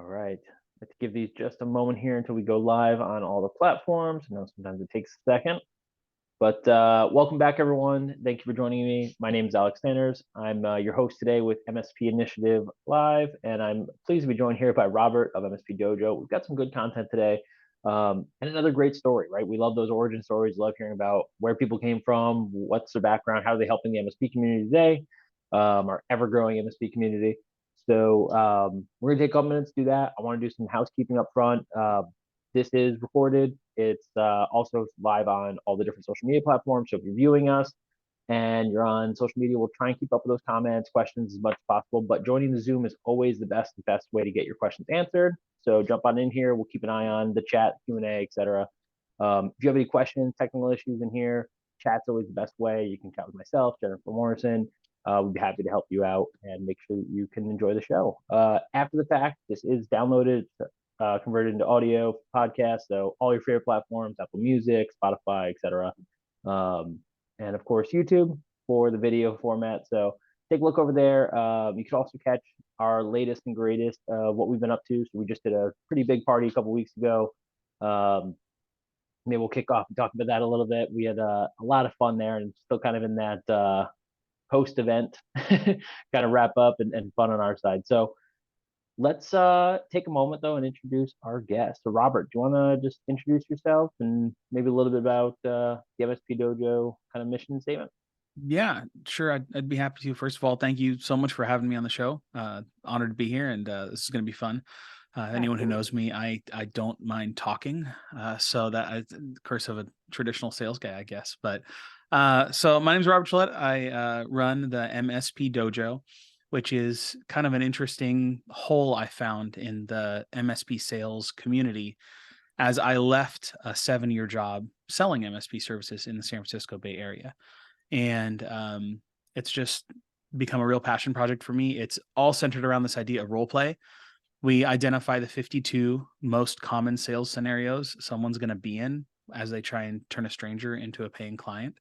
All right. Let's give these just a moment here until we go live on all the platforms. I know sometimes it takes a second, but welcome back, everyone. Thank you for joining me. My name is Alex Sanders. I'm your host today with MSP Initiative Live, and I'm pleased to be joined here by Robert of MSP Dojo. We've got some good content today, and another great story, right? We love those origin stories, love hearing about where people came from, what's their background, how are they helping the MSP community today, our ever-growing MSP community. So we're gonna take a couple minutes to do that. I want to do some housekeeping up front. This is recorded. It's also live on all the different social media platforms. So if you're viewing us and you're on social media, we'll try and keep up with those comments, questions as much as possible. But joining the Zoom is always the best way to get your questions answered. So jump on in here. We'll keep an eye on the chat, Q&A, etc. If you have any questions, technical issues in here, chat's always the best way. You can chat with myself, Jennifer Morrison. We'd be happy to help you out and make sure that you can enjoy the show. After the fact, this is downloaded, converted into audio podcast. So all your favorite platforms, Apple Music, Spotify, etc. And of course, YouTube for the video format. So take a look over there. You can also catch our latest and greatest what we've been up to. So we just did a pretty big party a couple weeks ago. Maybe we'll kick off and talk about that a little bit. We had a lot of fun there and still kind of in that post event kind of wrap up and fun on our side. So let's take a moment though and introduce our guest. So Robert, do you want to just introduce yourself and maybe a little bit about the MSP Dojo kind of mission statement? Yeah, sure. I'd be happy to. First of all, thank you so much for having me on the show. Honored to be here, and this is going to be fun. Anyone who knows me, I don't mind talking. So that I, curse of a traditional sales guy, I guess. But so my name is Robert Gillette. I run the MSP Dojo, which is kind of an interesting hole I found in the MSP sales community as I left a 7-year job selling MSP services in the San Francisco Bay Area. And it's just become a real passion project for me. It's all centered around this idea of role play. We identify the 52 most common sales scenarios someone's going to be in as they try and turn a stranger into a paying client,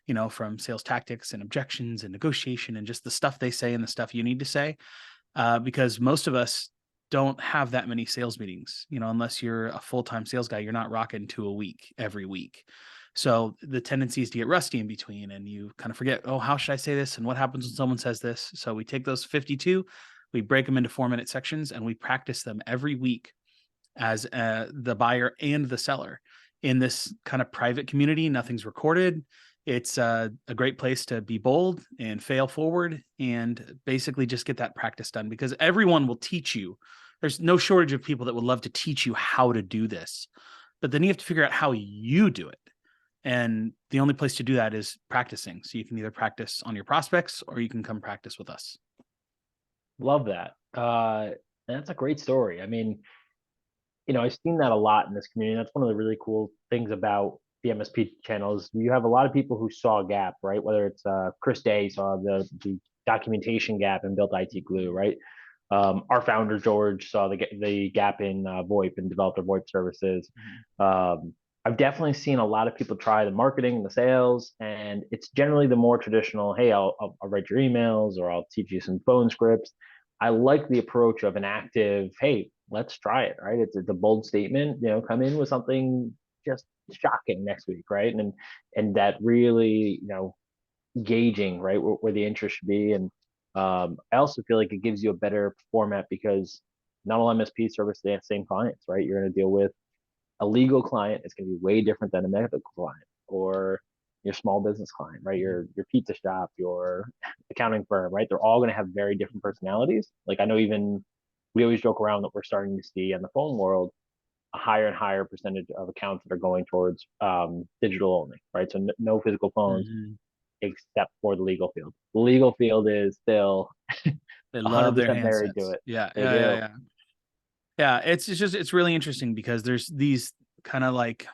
you know, from sales tactics and objections and negotiation and just the stuff they say and the stuff you need to say. Because most of us don't have that many sales meetings, you know, unless you're a full-time sales guy, you're not rocking 2 a week every week. So the tendency is to get rusty in between and you kind of forget, oh, how should I say this? And what happens when someone says this? So we take those 52, we break them into 4-minute sections and we practice them every week as the buyer and the seller in this kind of private community. Nothing's recorded. It's a great place to be bold and fail forward and basically just get that practice done because everyone will teach you. There's no shortage of people that would love to teach you how to do this, but then you have to figure out how you do it. And the only place to do that is practicing. So you can either practice on your prospects or you can come practice with us. Love that. That's a great story. I mean, you know, I've seen that a lot in this community. That's one of the really cool things about the MSP channels. You have a lot of people who saw a gap, right? Whether it's Chris Day saw the documentation gap and built IT Glue, right? Our founder George saw the gap in VoIP and developed our VoIP services. I've definitely seen a lot of people try the marketing and the sales, and it's generally the more traditional. Hey, I'll write your emails or I'll teach you some phone scripts. I like the approach of an active. Hey, let's try it. Right? It's a bold statement. You know, come in with something just shocking next week, right? And that really, you know, gauging right where the interest should be. And I also feel like it gives you a better format because not all MSP service the same clients, right? You're going to deal with a legal client. It's going to be way different than a medical client or your small business client, right? Your pizza shop, your accounting firm, right? They're all going to have very different personalities. Like I know even we always joke around that we're starting to see in the phone world a higher and higher percentage of accounts that are going towards digital only, right? So no physical phones except for the legal field. The legal field is still They love their 100% married to handsets. it. Yeah, They yeah, do. yeah, yeah. Yeah, it's really interesting because there's these kind of like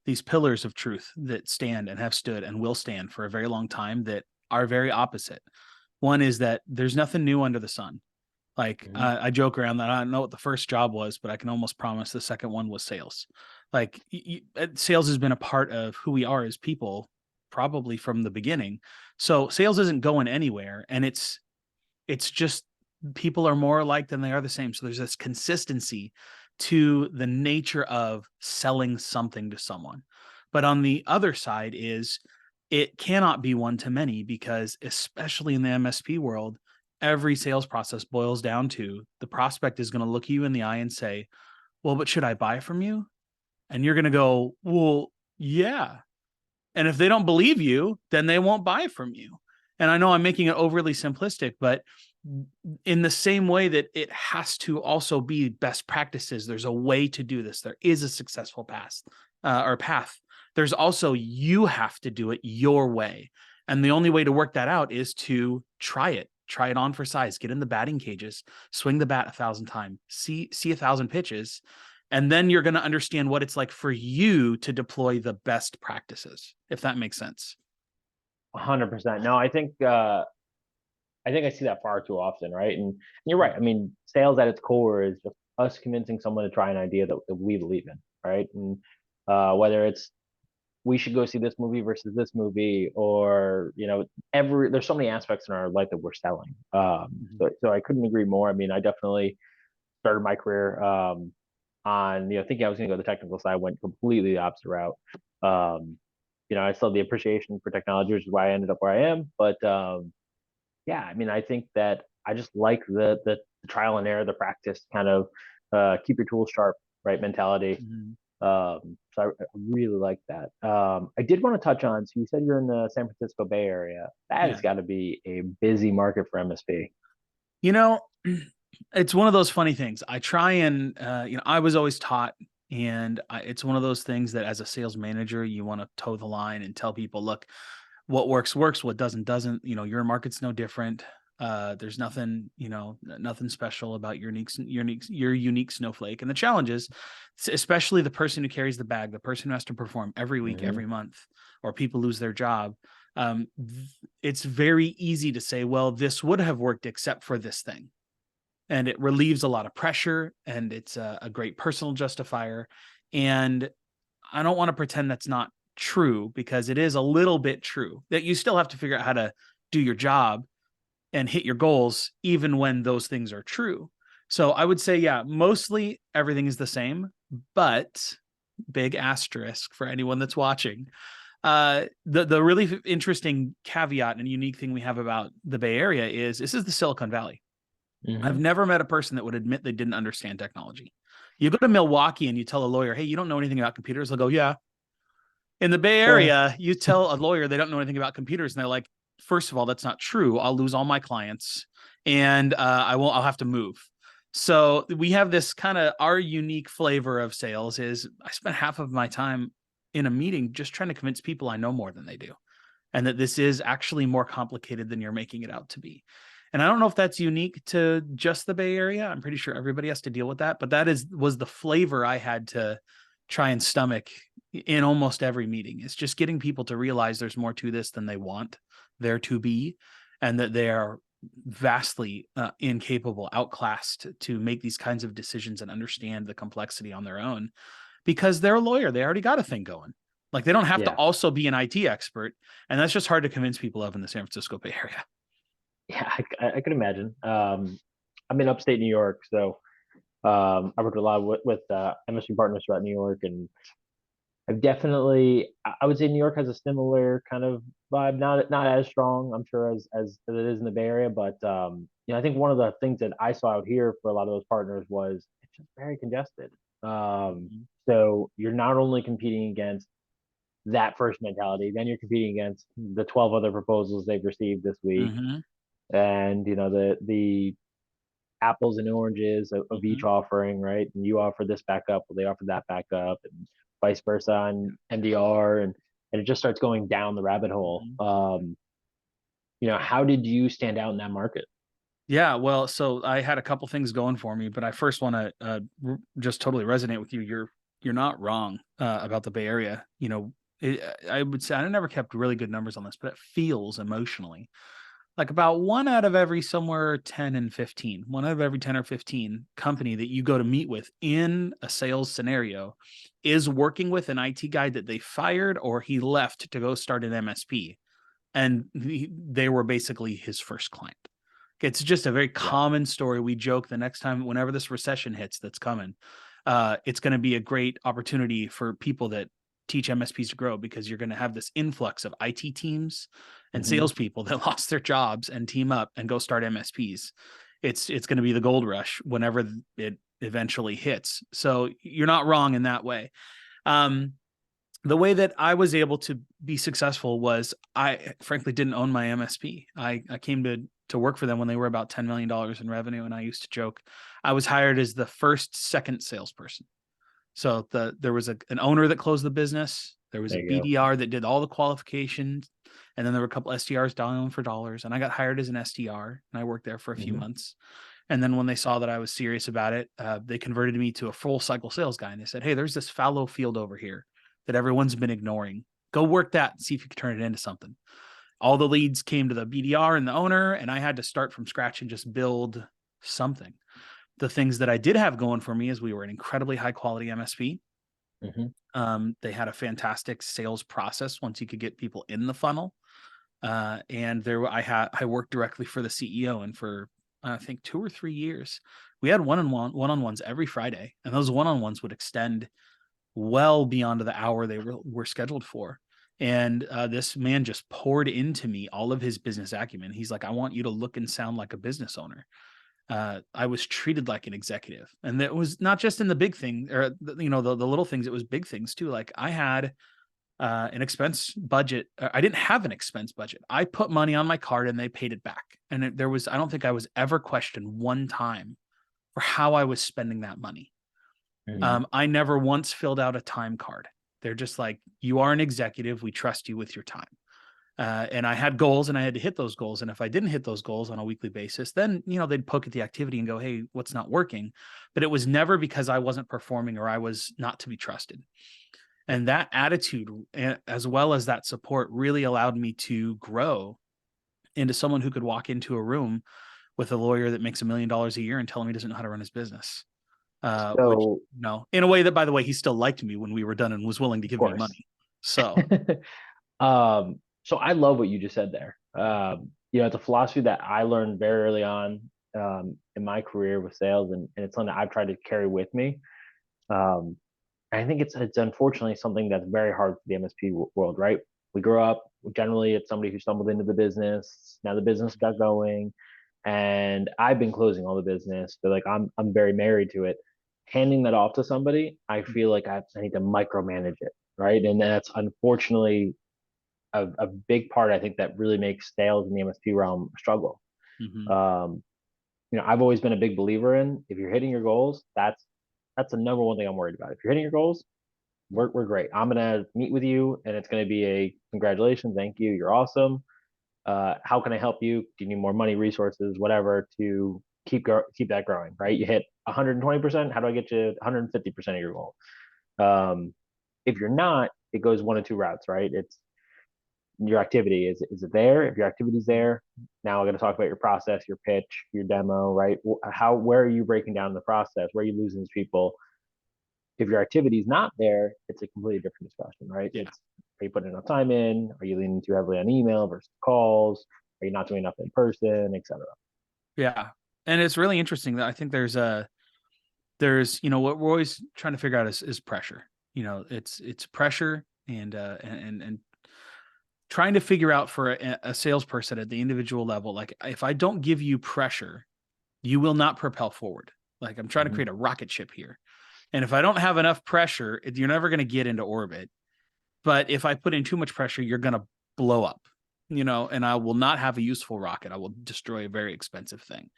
these pillars of truth that stand and have stood and will stand for a very long time that are very opposite. One is that there's nothing new under the sun. Like Mm-hmm. I joke around that I don't know what the first job was, but I can almost promise the second one was sales. Like sales has been a part of who we are as people, probably from the beginning. So sales isn't going anywhere, and it's just people are more alike than they are the same. So there's this consistency to the nature of selling something to someone. But on the other side is it cannot be one to many, because especially in the MSP world, every sales process boils down to the prospect is going to look you in the eye and say, well, but should I buy from you? And you're going to go, well, yeah. And if they don't believe you, then they won't buy from you. And I know I'm making it overly simplistic, but in the same way that it has to also be best practices, there's a way to do this. There is a successful path. There's also, you have to do it your way. And the only way to work that out is to try it on for size, get in the batting cages, swing the bat 1,000 times, see 1,000 pitches. And then you're going to understand what it's like for you to deploy the best practices, if that makes sense. 100%. No, I think I see that far too often, right? And you're right. I mean, sales at its core is just us convincing someone to try an idea that we believe in, right? And whether it's we should go see this movie versus this movie, or there's so many aspects in our life that we're selling. So I couldn't agree more. I mean, I definitely started my career on thinking I was going to go the technical side, went completely the opposite route. I still have the appreciation for technology, which is why I ended up where I am. But yeah, I mean, I think that I just like the trial and error, the practice, kind of keep your tools sharp, right, mentality. So I really like that. I did want to touch on, so you said you're in the San Francisco Bay Area. That has got to be a busy market for MSP. It's one of those funny things. I try and, I was always taught, and it's one of those things that as a sales manager, you want to toe the line and tell people, look, what works, what doesn't, your market's no different. There's nothing, nothing special about your unique snowflake. And the challenge is, especially the person who carries the bag, the person who has to perform every week, every month, or people lose their job. It's very easy to say, well, this would have worked except for this thing. And it relieves a lot of pressure, and it's a great personal justifier. And I don't want to pretend that's not true, because it is a little bit true that you still have to figure out how to do your job and hit your goals, even when those things are true. So I would say, yeah, mostly everything is the same, but big asterisk for anyone that's watching. The really interesting caveat and unique thing we have about the Bay Area is this is the Silicon Valley. I've never met a person that would admit they didn't understand technology. You go to Milwaukee and you tell a lawyer, hey, you don't know anything about computers. They'll go, yeah. In the Bay Area, you tell a lawyer they don't know anything about computers, and they're like, first of all, that's not true. I'll lose all my clients, and I'll have to move. So we have this kind of, our unique flavor of sales is I spend half of my time in a meeting just trying to convince people I know more than they do, and that this is actually more complicated than you're making it out to be. And I don't know if that's unique to just the Bay Area. I'm pretty sure everybody has to deal with that, but that was the flavor I had to try and stomach in almost every meeting. It's just getting people to realize there's more to this than they want there to be, and that they are vastly incapable, outclassed to make these kinds of decisions and understand the complexity on their own, because they're a lawyer. They already got a thing going. Like, they don't have to also be an IT expert. And that's just hard to convince people of in the San Francisco Bay Area. Yeah, I could imagine. I'm in upstate New York, so I worked a lot with MSP partners throughout New York, and I've definitely, I would say New York has a similar kind of vibe, not as strong, I'm sure, as it is in the Bay Area, but I think one of the things that I saw out here for a lot of those partners was it's just very congested. So you're not only competing against that first mentality, then you're competing against the 12 other proposals they've received this week, and the apples and oranges of each offering, right? And you offer this backup, well, they offer that backup, and vice versa on MDR, and it just starts going down the rabbit hole. How did you stand out in that market? Yeah, well, so I had a couple things going for me, but I first want to just totally resonate with you. You're not wrong about the Bay Area. I would say I never kept really good numbers on this, but it feels emotionally like about 1 out of every somewhere 10 and 15, 1 out of every 10 or 15 company that you go to meet with in a sales scenario is working with an IT guy that they fired or he left to go start an MSP. And they were basically his first client. It's just a very Yeah. common story. We joke the next time, whenever this recession hits that's coming, it's going to be a great opportunity for people that teach MSPs to grow, because you're going to have this influx of IT teams and Hmm. salespeople that lost their jobs and team up and go start MSPs. It's going to be the gold rush whenever it eventually hits. So you're not wrong in that way. Um, the way that I was able to be successful was I frankly didn't own my MSP. I came to work for them when they were about $10 million in revenue. And I used to joke, I was hired as the second salesperson. So there was an owner that closed the business. There was a There you go. BDR that did all the qualifications. And then there were a couple SDRs dialing for dollars. And I got hired as an SDR and I worked there for a few Hmm. months. And then when they saw that I was serious about it, they converted me to a full cycle sales guy. And they said, hey, there's this fallow field over here that everyone's been ignoring. Go work that and see if you can turn it into something. All the leads came to the BDR and the owner, and I had to start from scratch and just build something. The things that I did have going for me is we were an incredibly high quality MSP. Hmm. They had a fantastic sales process once you could get people in the funnel. And I worked directly for the CEO, and for I think 2 or 3 years, we had one-on-ones every Friday, and those one-on-ones would extend well beyond the hour they were scheduled for. And this man just poured into me all of his business acumen. He's like, I want you to look and sound like a business owner. I was treated like an executive, and that was not just in the big thing, or the little things. It was big things too. Like I had an expense budget. I didn't have an expense budget. I put money on my card and they paid it back. And I don't think I was ever questioned one time for how I was spending that money. Hmm. I never once filled out a time card. They're just like, you are an executive. We trust you with your time. And I had goals and I had to hit those goals. And if I didn't hit those goals on a weekly basis, then, they'd poke at the activity and go, hey, what's not working? But it was never because I wasn't performing or I was not to be trusted. And that attitude, as well as that support, really allowed me to grow into someone who could walk into a room with a lawyer that makes $1 million a year and tell him he doesn't know how to run his business. Which, So, in a way that, by the way, he still liked me when we were done and was willing to of give me course. money. So, So I love what you just said there. It's a philosophy that I learned very early on in my career with sales, and it's something that I've tried to carry with me. Um, I think it's unfortunately something that's very hard for the MSP world, right? We grow up, generally it's somebody who stumbled into the business. Now the business got going, and I've been closing all the business. They're like, I'm very married to it. Handing that off to somebody, I feel like I need to micromanage it, right? And that's unfortunately a big part, I think, that really makes sales in the MSP realm struggle. mhm. Um, I've always been a big believer in, if you're hitting your goals, that's the number one thing I'm worried about. If you're hitting your goals, we're great. I'm gonna meet with you, and it's gonna be a congratulations, thank you, you're awesome. How can I help you? Do you need more money, resources, whatever, to keep that growing? Right? You hit 120%. How do I get you 150% of your goal? Um, if you're not, it goes one of two routes, right? It's your activity. Is it there? If your activity's there, now I'm going to talk about your process, your pitch, your demo, right? Where are you breaking down the process? Where are you losing these people? If your activity is not there, it's a completely different discussion, right? Yeah. Are you putting enough time in? Are you leaning too heavily on email versus calls? Are you not doing enough in person, et cetera? Yeah. And it's really interesting that I think what we're always trying to figure out is pressure. It's pressure, and trying to figure out for a salesperson at the individual level, like if I don't give you pressure, you will not propel forward. Like I'm trying to Mm-hmm. create a rocket ship here. And if I don't have enough pressure, you're never going to get into orbit. But if I put in too much pressure, you're going to blow up, and I will not have a useful rocket. I will destroy a very expensive thing.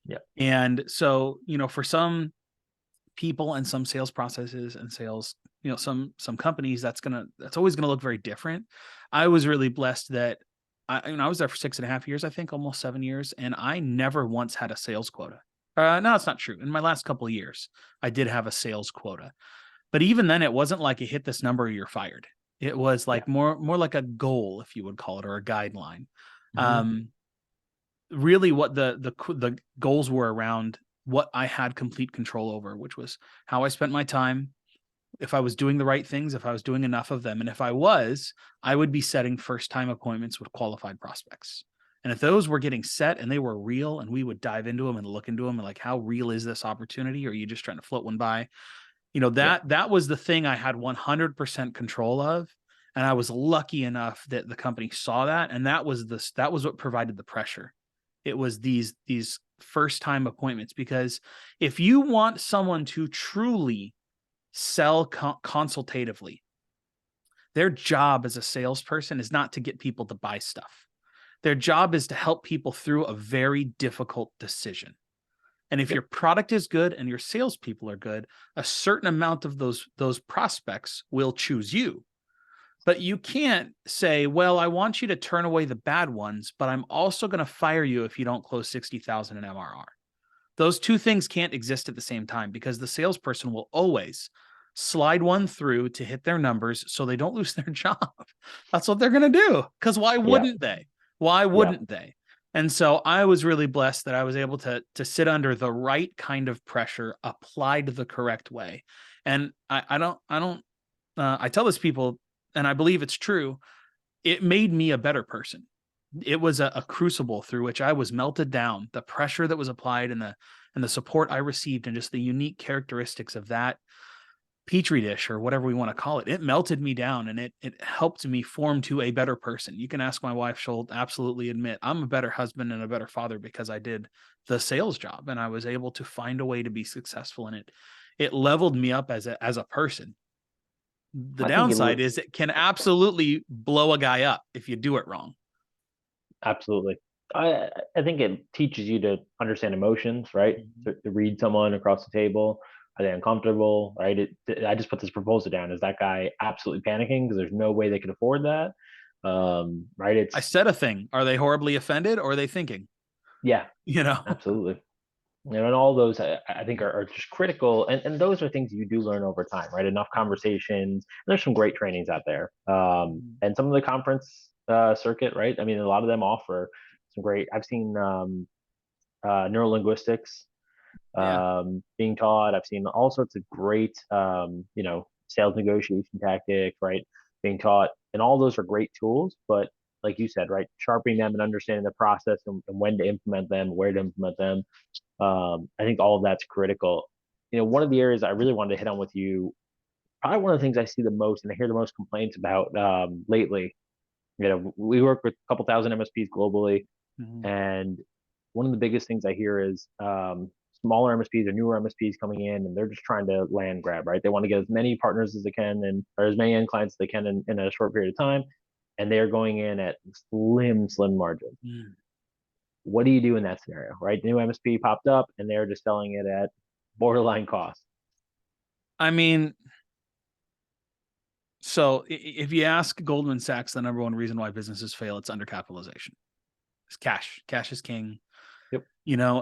Yeah. And so, for some people and some sales processes and sales, some companies, that's always going to look very different. I was really blessed that I was there for 6.5 years, I think almost 7 years. And I never once had a sales quota. No, it's not true. In my last couple of years, I did have a sales quota, but even then it wasn't like you hit this number, you're fired. It was Yeah. like more like a goal, if you would call it, or a guideline. Mm-hmm. Um, Really what the goals were around what I had complete control over, which was how I spent my time, if I was doing the right things, if I was doing enough of them. And if I would be setting first time appointments with qualified prospects. And if those were getting set and they were real, and we would dive into them and look into them and like, how real is this opportunity? Or are you just trying to float one by? Yeah. That was the thing I had 100% control of. And I was lucky enough that the company saw that. And that was what provided the pressure. It was these first time appointments, because if you want someone to truly sell consultatively, their job as a salesperson is not to get people to buy stuff. Their job is to help people through a very difficult decision. And if Yep. your product is good and your salespeople are good, a certain amount of those prospects will choose you. But you can't say, well, I want you to turn away the bad ones, but I'm also going to fire you if you don't close 60,000 in MRR. Those two things can't exist at the same time, because the salesperson will always slide one through to hit their numbers so they don't lose their job. That's what they're going to do. Because why Yeah. wouldn't they? Why Yeah. wouldn't they? And so I was really blessed that I was able to sit under the right kind of pressure applied the correct way. And I tell this people, and I believe it's true, it made me a better person. It was a crucible through which I was melted down. The pressure that was applied and the support I received, and just the unique characteristics of that petri dish, or whatever we want to call it, it melted me down, and it helped me form to a better person. You can ask my wife; she'll absolutely admit I'm a better husband and a better father because I did the sales job and I was able to find a way to be successful in it. It leveled me up as a person. The I think downside is it can absolutely blow a guy up if you do it wrong. absolutely. I think it teaches you to understand emotions, right? To read someone across the table. Are they uncomfortable, right? I just put this proposal down. Is that guy absolutely panicking because there's no way they could afford that? Right? I said a thing. Are they horribly offended, or are they thinking? Yeah, You know? absolutely. And all those I think are just critical, and those are things you do learn over time, right? Enough conversations. There's some great trainings out there, and some of the conference circuit, right? I mean, a lot of them offer some great. I've seen neurolinguistics Yeah. being taught. I've seen all sorts of great, sales negotiation tactics, right, being taught, and all those are great tools. But like you said, right, sharpening them and understanding the process, and when to implement them, where to implement them. I think all of that's critical. One of the areas I really wanted to hit on with you, probably one of the things I see the most and I hear the most complaints about lately. We work with a couple thousand MSPs globally, Mhm. and one of the biggest things I hear is smaller MSPs or newer MSPs coming in, and they're just trying to land grab, right? They want to get as many partners as they can, and or as many end clients as they can in a short period of time, and they're going in at slim margins. Mm. What do you do in that scenario, right? The new MSP popped up, and they're just selling it at borderline cost. I mean, so if you ask Goldman Sachs, the number one reason why businesses fail, it's undercapitalization. It's cash. Cash is king. Yep.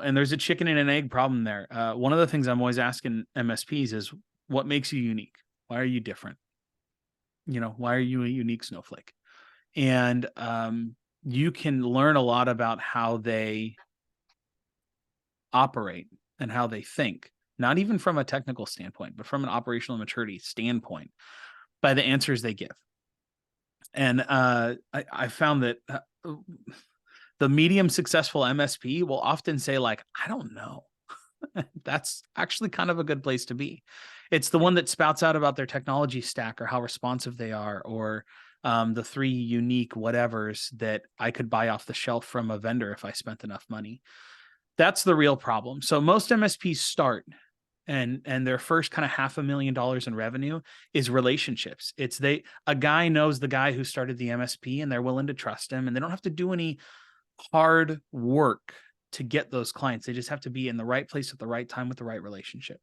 And there's a chicken and an egg problem there. One of the things I'm always asking MSPs is, what makes you unique? Why are you different? Why are you a unique snowflake? And you can learn a lot about how they operate and how they think, not even from a technical standpoint, but from an operational maturity standpoint, by the answers they give. And I found that the medium successful MSP will often say, like, I don't know. That's actually kind of a good place to be. It's the one that spouts out about their technology stack, or how responsive they are, or the three unique whatevers that I could buy off the shelf from a vendor if I spent enough money. That's the real problem. So most MSPs start, and their first kind of $500,000 in revenue is relationships. It's a guy knows the guy who started the MSP, and they're willing to trust him, and they don't have to do any hard work to get those clients. They just have to be in the right place at the right time with the right relationship.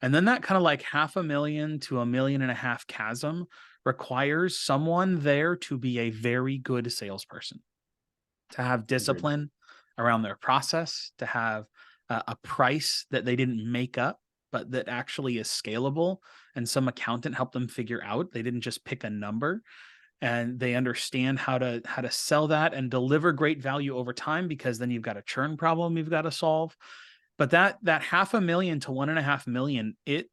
And then that kind of like $500,000 to $1.5 million chasm requires someone there to be a very good salesperson, to have Agreed. discipline around their process, to have a price that they didn't make up, but that actually is scalable, and some accountant helped them figure out. They didn't just pick a number, and they understand how to sell that and deliver great value over time, because then you've got a churn problem you've got to solve. But that $500,000 to $1.5 million, it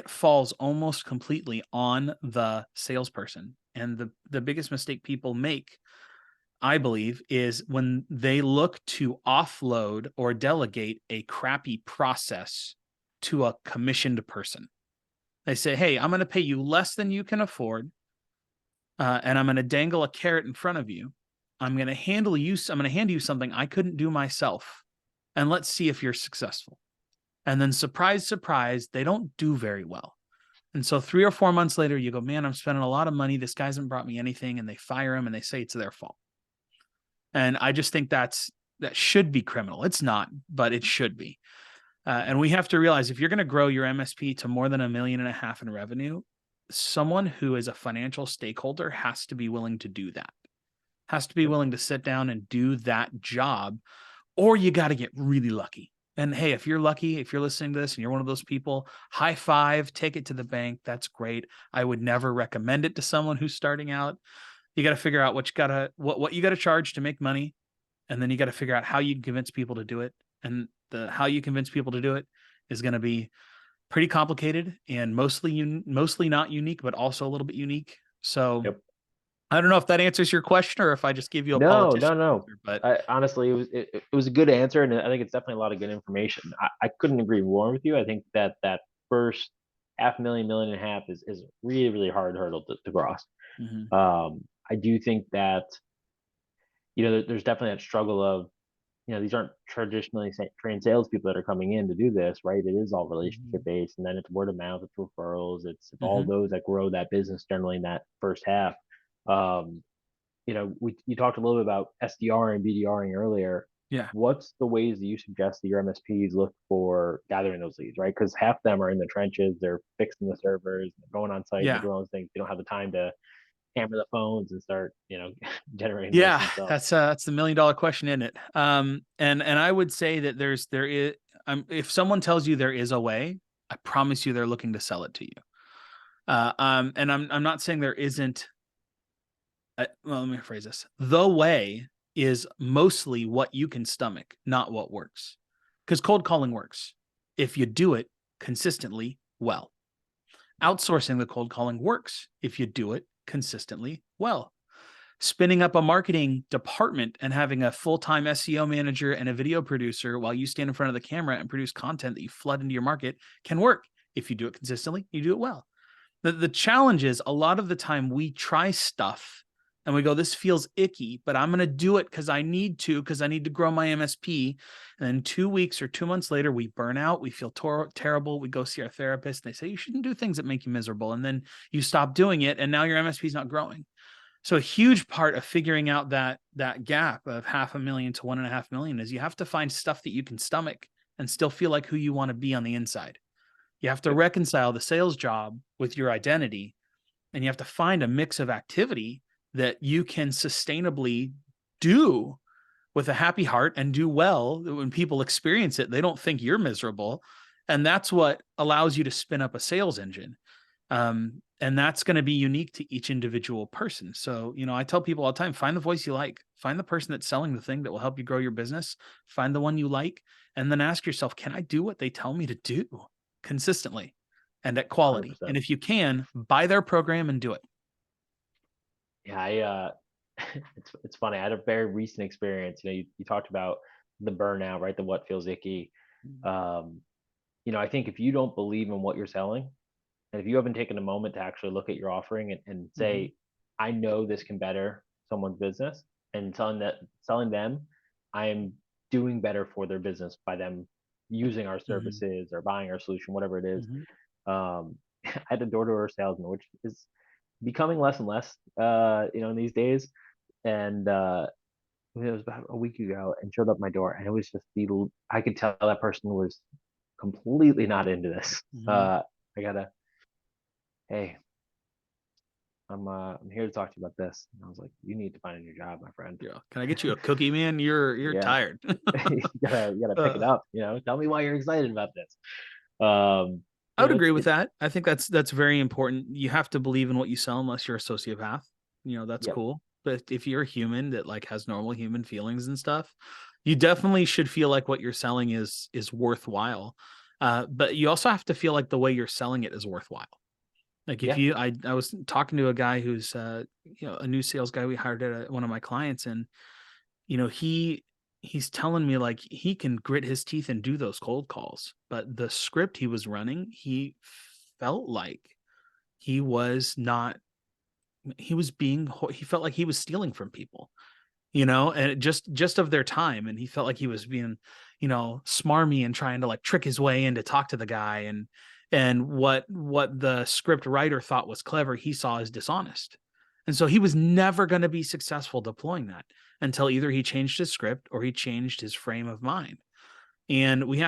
falls almost completely on the salesperson. And the biggest mistake people make I believe, is when they look to offload or delegate a crappy process to a commissioned person. They say, hey, I'm going to pay you less than you can afford, and I'm going to dangle a carrot in front of you. I'm going to hand you something I couldn't do myself, and let's see if you're successful. And then surprise, surprise, they don't do very well. And so 3 or 4 months later, you go, man, I'm spending a lot of money. This guy hasn't brought me anything. And they fire him and they say it's their fault. And I just think that should be criminal. It's not, but it should be. And we have to realize if you're going to grow your MSP to more than $1.5 million in revenue, someone who is a financial stakeholder has to be willing to do that, has to be willing to sit down and do that job, or you got to get really lucky. And hey, if you're lucky, if you're listening to this and you're one of those people, high five, take it to the bank. That's great. I would never recommend it to someone who's starting out. You got to figure out what you got to charge to make money. And then you got to figure out how you convince people to do it. And how you convince people to do it is going to be pretty complicated and mostly not unique, but also a little bit unique. So I don't know if that answers your question or if I just give you a politician answer, but honestly, it was a good answer, and I think it's definitely a lot of good information. I couldn't agree more with you. I think that first $500,000, $1.5 million is a really, really hard hurdle to cross. I do think that there's definitely that struggle of these aren't traditionally trained salespeople that are coming in to do this, right? It is all relationship based, and then it's word of mouth, it's referrals, it's all those that grow that business generally in that first half. You talked a little bit about SDR and BDRing earlier. Yeah. What's the ways that you suggest that your MSPs look for gathering those leads, right? Because half of them are in the trenches, they're fixing the servers, they're going on site, they're doing all those things. They don't have the time to hammer the phones and start, generating yeah, themselves. that's the $1 million question, isn't it? And I would say that there is, if someone tells you there is a way, I promise you they're looking to sell it to you. And I'm not saying there isn't. Well, let me rephrase this. The way is mostly what you can stomach, not what works. Because cold calling works if you do it consistently well. Outsourcing the cold calling works if you do it consistently well. Spinning up a marketing department and having a full-time SEO manager and a video producer while you stand in front of the camera and produce content that you flood into your market can work. If you do it consistently, you do it well. The challenge is a lot of the time we try stuff and we go, this feels icky, but I'm going to do it because I need to grow my MSP. And then 2 weeks or 2 months later, we burn out. We feel terrible. We go see our therapist and they say, you shouldn't do things that make you miserable. And then you stop doing it. And now your MSP is not growing. So a huge part of figuring out that gap of $500,000 to $1.5 million is you have to find stuff that you can stomach and still feel like who you want to be on the inside. You have to reconcile the sales job with your identity, and you have to find a mix of activity that you can sustainably do with a happy heart and do well. When people experience it, they don't think you're miserable. And that's what allows you to spin up a sales engine. And that's going to be unique to each individual person. So, I tell people all the time, find the voice you like, find the person that's selling the thing that will help you grow your business, find the one you like, and then ask yourself, can I do what they tell me to do consistently and at quality? 100%. And if you can, buy their program and do it. Yeah, it's funny. I had a very recent experience. You talked about the burnout, right? The what feels icky. I think if you don't believe in what you're selling, and if you haven't taken a moment to actually look at your offering and say, I know this can better someone's business, and selling them, I am doing better for their business by them using our services or buying our solution, whatever it is. I had a door-to-door salesman, which is becoming less and less, in these days. And it was about a week ago, and showed up my door, and it was just I could tell that person was completely not into this. Hey, I'm here to talk to you about this. And I was like, you need to find a new job, my friend. Yeah. Can I get you a cookie, man? You're tired. you gotta pick it up. Tell me why you're excited about this. I would agree with that. I think that's very important. You have to believe in what you sell unless you're a sociopath. That's cool. But if you're a human that has normal human feelings and stuff, you definitely should feel like what you're selling is worthwhile. But you also have to feel like the way you're selling it is worthwhile. Like if Yeah. you, I was talking to a guy who's, a new sales guy we hired at one of my clients, and he's telling me like he can grit his teeth and do those cold calls, but the script he was running, he felt like he was not, he felt like he was stealing from people, and just of their time, and he felt like he was being, smarmy and trying to like trick his way in to talk to the guy, and what the script writer thought was clever, he saw as dishonest. And so he was never going to be successful deploying that until either he changed his script or he changed his frame of mind. And we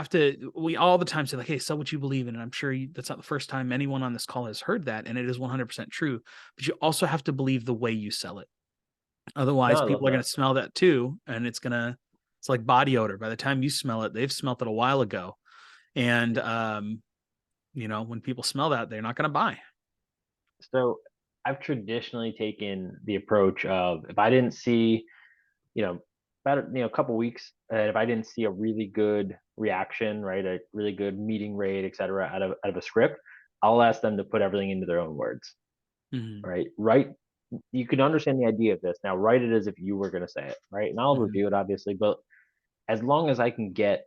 all the time say like, hey, sell what you believe in. And I'm sure that's not the first time anyone on this call has heard that. And it is 100% true, but you also have to believe the way you sell it. No, Otherwise, I love people are going that. to smell that too, and it's like body odor. By the time you smell it, they've smelt it a while ago. And when people smell that, they're not going to buy. So I've traditionally taken the approach of, if I didn't see, you know, about a couple weeks, and if I didn't see a really good reaction, right, a really good meeting rate, et cetera, out of a script, I'll ask them to put everything into their own words, Mhm, right? Right. You can understand the idea of this. Now write it as if you were going to say it, right? And I'll mhm, review it obviously, but as long as I can get,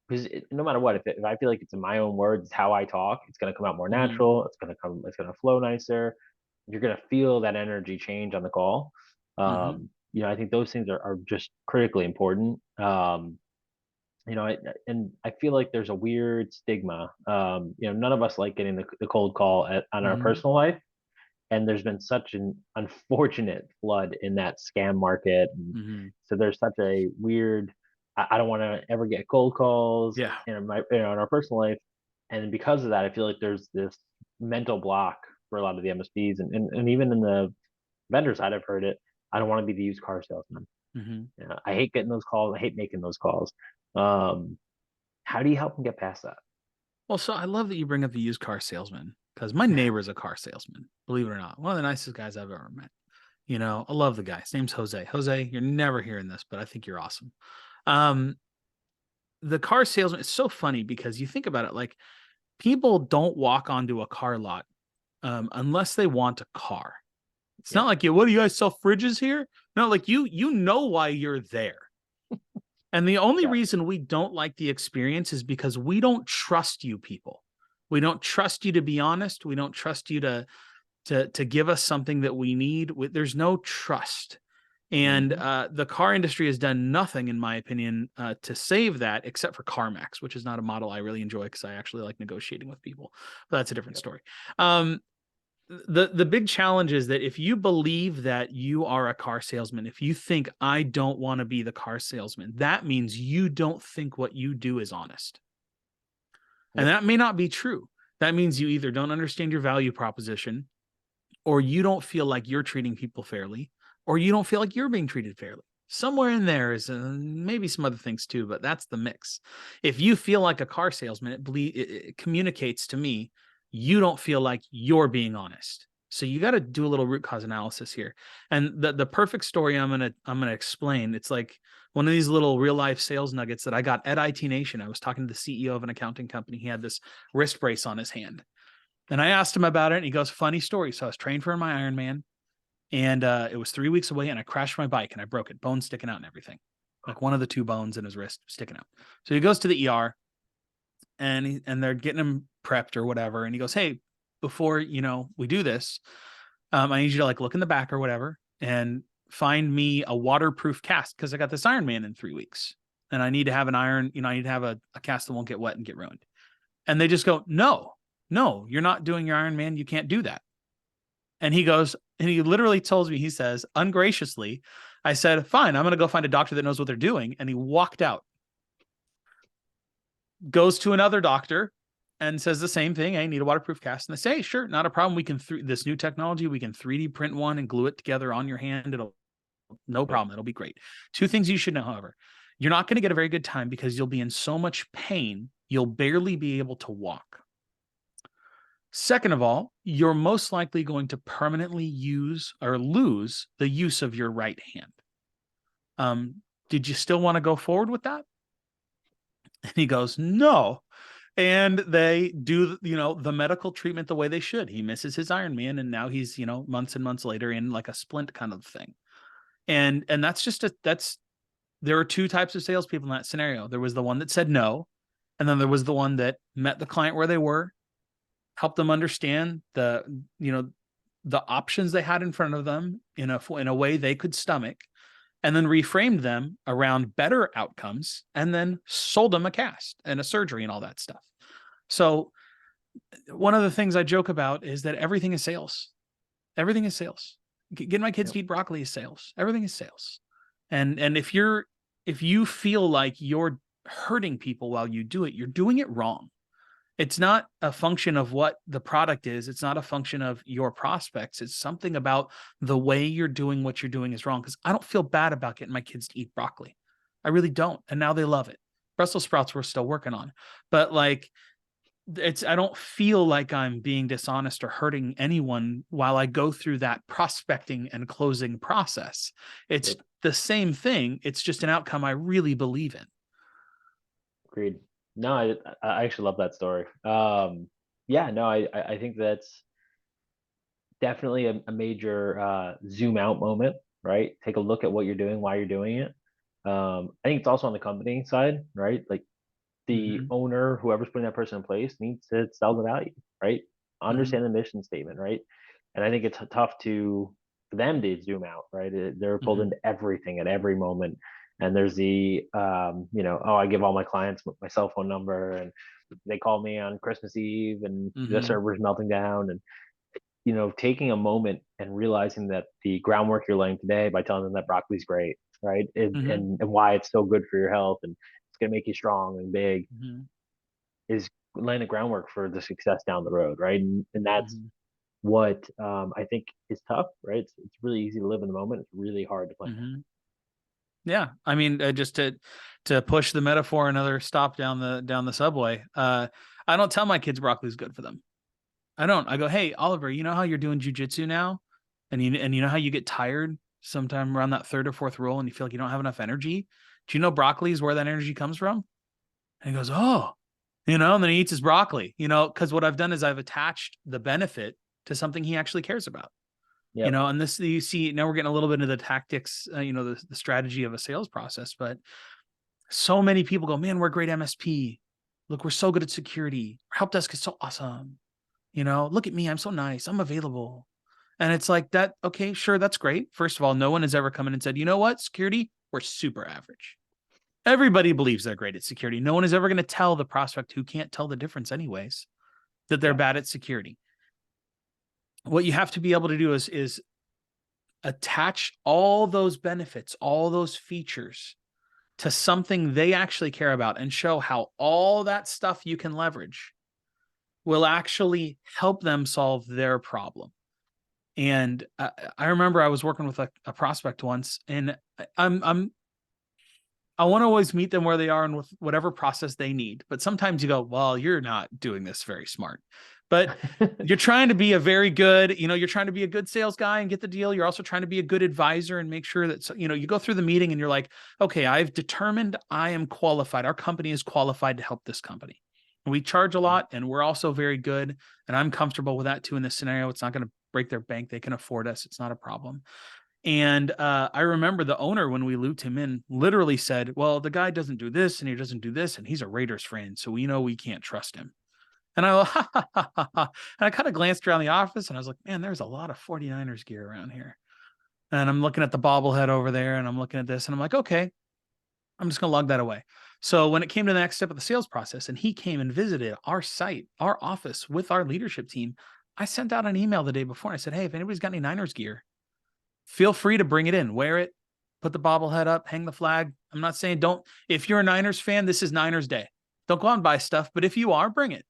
because no matter what, if I feel like it's in my own words, it's how I talk, it's going to come out more mhm, natural. It's going to flow nicer. You're going to feel that energy change on the call. mhm, I think those things are just critically important. And I feel like there's a weird stigma. None of us like getting the cold call on our mhm, personal life, and there's been such an unfortunate flood in that scam market. And mhm. so there's such a weird, I don't want to ever get cold calls Yeah. in our personal life. And because of that, I feel like there's this mental block for a lot of the MSPs, and even in the vendor side, I've heard it. I don't want to be the used car salesman. Mhm. I hate getting those calls. I hate making those calls. Um, how do you help them get past that? Well, so I love that you bring up the used car salesman, because my neighbor's a car salesman, believe it or not. One of the nicest guys I've ever met. I love the guy. His name's Jose. Jose, you're never hearing this, but I think you're awesome. Um, the car salesman, it's so funny because you think about it, like people don't walk onto a car lot unless they want a car. It's Yeah, not like, you, what do you guys sell fridges here? No, like you know why you're there. And the only yeah, reason we don't like the experience is because we don't trust you people. We don't trust you to be honest. We don't trust you to give us something that we need. There's no trust. And hmm, the car industry has done nothing, in my opinion, to save that, except for CarMax, which is not a model I really enjoy because I actually like negotiating with people. But that's a different yep, story. Um, the big challenge is that if you believe that you are a car salesman, if you think I don't want to be the car salesman, that means you don't think what you do is honest. And yep, that may not be true. That means you either don't understand your value proposition, or you don't feel like you're treating people fairly, or you don't feel like you're being treated fairly. Somewhere in there is maybe some other things too, but that's the mix. If you feel like a car salesman, it communicates to me you don't feel like you're being honest. So you got to do a little root cause analysis here. And the perfect story I'm gonna explain. It's like one of these little real life sales nuggets that I got at IT Nation. I was talking to the CEO of an accounting company. He had this wrist brace on his hand, and I asked him about it, and he goes, funny story. So I was trained for my Ironman, and it was 3 weeks away, and I crashed my bike, and I broke it, bones sticking out and everything. Like one of the two bones in his wrist sticking out. So he goes to the ER, and they're getting him prepped or whatever. And he goes, hey, before, we do this, I need you to like look in the back or whatever and find me a waterproof cast because I got this Ironman in 3 weeks. And I need to have an iron, I need to have a cast that won't get wet and get ruined. And they just go, no, you're not doing your Iron Man. You can't do that. And he goes, and he literally tells me, he says, ungraciously, I said, fine, I'm going to go find a doctor that knows what they're doing. And he walked out, goes to another doctor and says the same thing. I need a waterproof cast. And they say, hey, sure, not a problem. We can, this new technology, we can 3D print one and glue it together on your hand. It'll, no yep, problem. It'll be great. Two things you should know, however, you're not going to get a very good time because you'll be in so much pain, you'll barely be able to walk. Second of all, you're most likely going to permanently use or lose the use of your right hand. Did you still want to go forward with that? And he goes, no. and they do, the medical treatment the way they should. He misses his Ironman, and now he's, months and months later in like a splint kind of thing. And there were two types of salespeople in that scenario. There was the one that said no, and then there was the one that met the client where they were, helped them understand the options they had in front of them in a way they could stomach, and then reframed them around better outcomes, and then sold them a cast and a surgery and all that stuff. So one of the things I joke about is that everything is sales. Everything is sales. Getting my kids to eat broccoli is sales. Everything is sales. And if you feel like you're hurting people while you do it, you're doing it wrong. It's not a function of what the product is. It's not a function of your prospects. It's something about the way you're doing what you're doing is wrong. Because I don't feel bad about getting my kids to eat broccoli. I really don't. And now they love it. Brussels sprouts we're still working on. But like, I don't feel like I'm being dishonest or hurting anyone while I go through that prospecting and closing process. It's the same thing. It's just an outcome I really believe in. Agreed. No, I actually love that story. Yeah, no, I think that's definitely a major zoom out moment, right? Take a look at what you're doing, why you're doing it. I think it's also on the company side, right? Like the owner, whoever's putting that person in place, needs to sell the value, right? Understand the mission statement, right? And I think it's tough for them to zoom out, right? They're pulled into everything at every moment. And there's oh, I give all my clients my cell phone number, and they call me on Christmas Eve, and the server's melting down. And taking a moment and realizing that the groundwork you're laying today by telling them that broccoli's great, right? And why it's so good for your health, and it's going to make you strong and big, is laying the groundwork for the success down the road, right? And that's what I think is tough, right? It's really easy to live in the moment. It's really hard to plan. Yeah, I mean, just to push the metaphor another stop down the subway. I don't tell my kids broccoli's good for them. I don't. I go, hey, Oliver, you know how you're doing jujitsu now, and you know how you get tired sometime around that third or fourth roll, and you feel like you don't have enough energy. Do you know broccoli is where that energy comes from? And he goes, oh, and then he eats his broccoli, because what I've done is I've attached the benefit to something he actually cares about. Yep. And this, you see, now we're getting a little bit into the tactics, the strategy of a sales process, but so many people go, man, we're a great MSP. Look, we're so good at security. Our help desk is so awesome. Look at me. I'm so nice. I'm available. And it's like that. Okay, sure. That's great. First of all, no one has ever come in and said, you know what, security, we're super average. Everybody believes they're great at security. No one is ever going to tell the prospect who can't tell the difference anyways, that they're bad at security. What you have to be able to do is attach all those benefits, all those features to something they actually care about, and show how all that stuff you can leverage will actually help them solve their problem. And I remember I was working with a prospect once, and I want to always meet them where they are and with whatever process they need. But sometimes you go, well, you're not doing this very smart. But you're trying to be a very good, you're trying to be a good sales guy and get the deal. You're also trying to be a good advisor and make sure that, you go through the meeting and you're like, okay, I've determined I am qualified. Our company is qualified to help this company. And we charge a lot, and we're also very good. And I'm comfortable with that too in this scenario. It's not going to break their bank. They can afford us. It's not a problem. And I remember the owner, when we looped him in, literally said, well, the guy doesn't do this and he doesn't do this, and he's a Raiders fan, so we know we can't trust him. And I and I kind of glanced around the office, and I was like, man, there's a lot of 49ers gear around here. And I'm looking at the bobblehead over there, and I'm looking at this, and I'm like, okay, I'm just going to log that away. So when it came to the next step of the sales process, and he came and visited our site, our office with our leadership team, I sent out an email the day before. And I said, hey, if anybody's got any Niners gear, feel free to bring it in, wear it, put the bobblehead up, hang the flag. I'm not saying if you're a Niners fan, this is Niners Day. Don't go out and buy stuff, but if you are, bring it.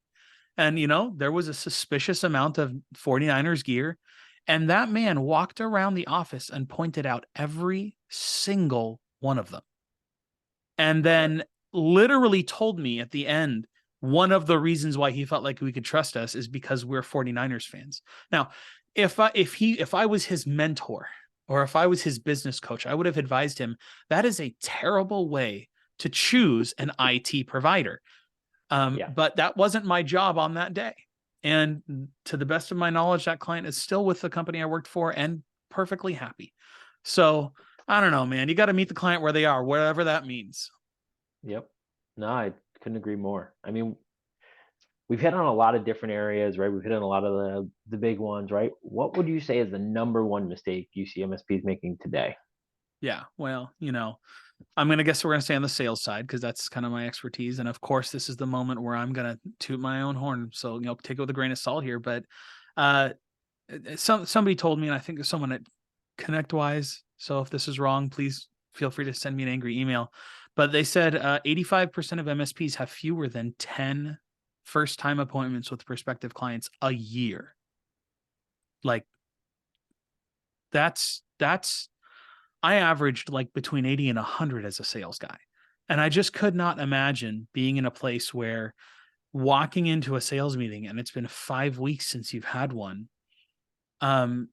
And, there was a suspicious amount of 49ers gear. And that man walked around the office and pointed out every single one of them. And then literally told me at the end, one of the reasons why he felt like we could trust us is because we're 49ers fans. Now, if I was his mentor, or if I was his business coach, I would have advised him that is a terrible way to choose an IT provider. Yeah. But that wasn't my job on that day. And to the best of my knowledge, that client is still with the company I worked for and perfectly happy. So I don't know, man. You got to meet the client where they are, whatever that means. Yep. No, I couldn't agree more. I mean, we've hit on a lot of different areas, right? We've hit on a lot of the big ones, right? What would you say is the number one mistake you see MSPs making today? Yeah. Well, I'm going to guess we're going to stay on the sales side because that's kind of my expertise. And of course, this is the moment where I'm going to toot my own horn. So, take it with a grain of salt here. But uh, somebody told me, and I think it's someone at ConnectWise. So if this is wrong, please feel free to send me an angry email. But they said 85% of MSPs have fewer than 10 first-time appointments with prospective clients a year. Like that's I averaged like between 80 and 100 as a sales guy. And I just could not imagine being in a place where walking into a sales meeting and it's been 5 weeks since you've had one. Um,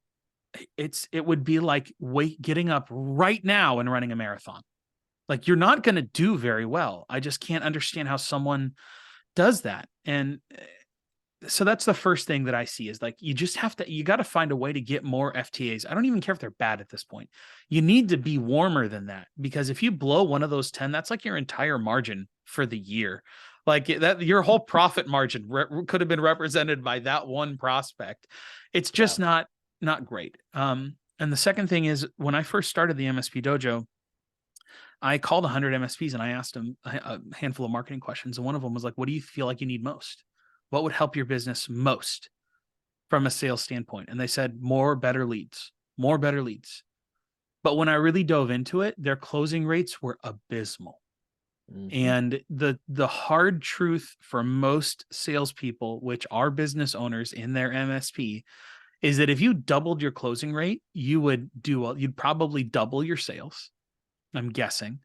it would be like getting up right now and running a marathon. Like you're not going to do very well. I just can't understand how someone does that. And so that's the first thing that I see is like you got to find a way to get more FTAs. I don't even care if they're bad at this point. You need to be warmer than that because if you blow one of those 10, that's like your entire margin for the year. Like that, your whole profit margin could have been represented by that one prospect. It's Yeah. just not great. And the second thing is when I first started the MSP Dojo, I called 100 MSPs and I asked them a handful of marketing questions. And one of them was like, what do you feel like you need most? What would help your business most from a sales standpoint? And they said, more better leads, more better leads. But when I really dove into it, their closing rates were abysmal. Mm-hmm. And the hard truth for most salespeople, which are business owners in their MSP, is that if you doubled your closing rate, you'd probably double your sales. I'm guessing.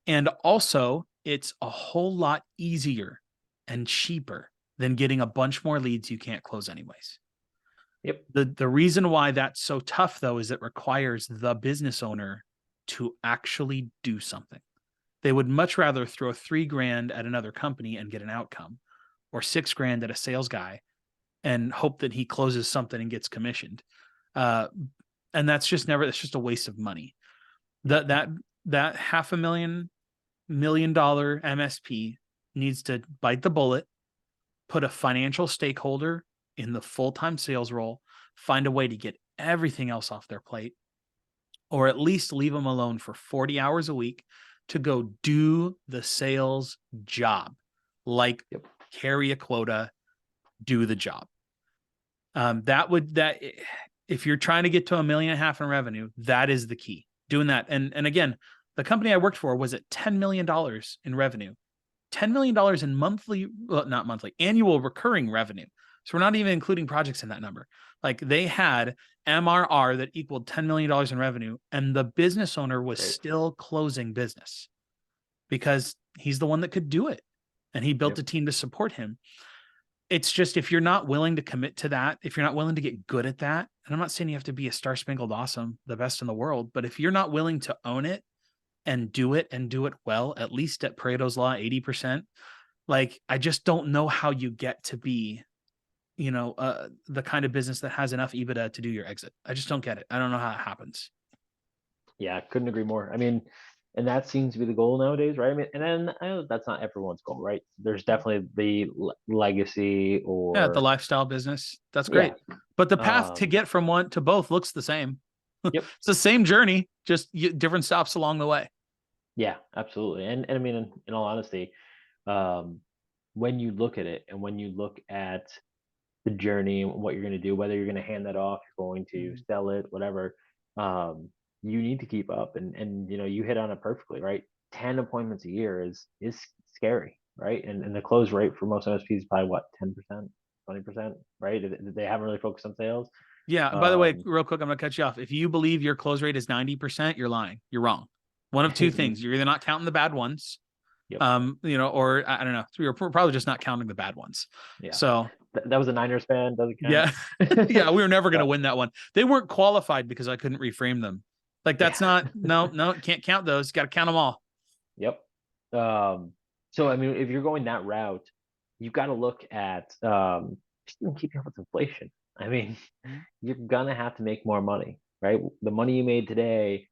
And also, it's a whole lot easier and cheaper than getting a bunch more leads you can't close anyways. Yep. The reason why that's so tough, though, is it requires the business owner to actually do something. They would much rather throw $3,000 at another company and get an outcome, or $6,000 at a sales guy and hope that he closes something and gets commissioned. And that's just it's just a waste of money. That $500,000 MSP needs to bite the bullet, put a financial stakeholder in the full-time sales role, find a way to get everything else off their plate, or at least leave them alone for 40 hours a week to go do the sales job, like Yep. carry a quota, do the job. If you're trying to get to $1.5 million in revenue, that is the key. Doing that. And again, the company I worked for was at $10 million in revenue, $10 million in not monthly, annual recurring revenue. So we're not even including projects in that number. Like they had MRR that equaled $10 million in revenue, and the business owner was still closing business because he's the one that could do it. And he built a team to support him. It's just if you're not willing to commit to that, if you're not willing to get good at that, and I'm not saying you have to be a star spangled awesome, the best in the world, but if you're not willing to own it and do it well, at least at Pareto's Law, 80%, like I just don't know how you get to be, the kind of business that has enough EBITDA to do your exit. I just don't get it. I don't know how it happens. Yeah, couldn't agree more. I mean, and that seems to be the goal nowadays, right? I mean, and then I know that's not everyone's goal, right? There's definitely the legacy Yeah, the or lifestyle business. That's yeah. great. But the path to Um, get from one to both looks the same. yep. It's the same journey, just different stops along the way. Yeah, absolutely. And I mean, in all honesty, um, when you look at it and when you look at the journey and what you're going to do, whether you're going to hand that off, you're going to sell it, whatever, you need to keep up. And you hit on it perfectly, right? 10 appointments a year is scary, right? And the close rate for most MSPs is probably what, 10%, 20%, right? They haven't really focused on sales. Yeah. By the way, Um, real quick, I'm going to cut you off. If you believe your close rate is 90%, you're lying. You're wrong. One of two things. You're either not counting the bad ones, yep. or I don't know. You're probably just not counting the bad ones. Yeah. So That was a Niners fan. Doesn't count. yeah, yeah, we were never going to But win that one. They weren't qualified because I couldn't reframe them. Like that's yeah. not, no, can't count those. Got to count them all. Yep. So I mean, if you're going that route, you've got to look at just even keeping up with inflation. I mean, you're gonna have to make more money, right? The money you made today,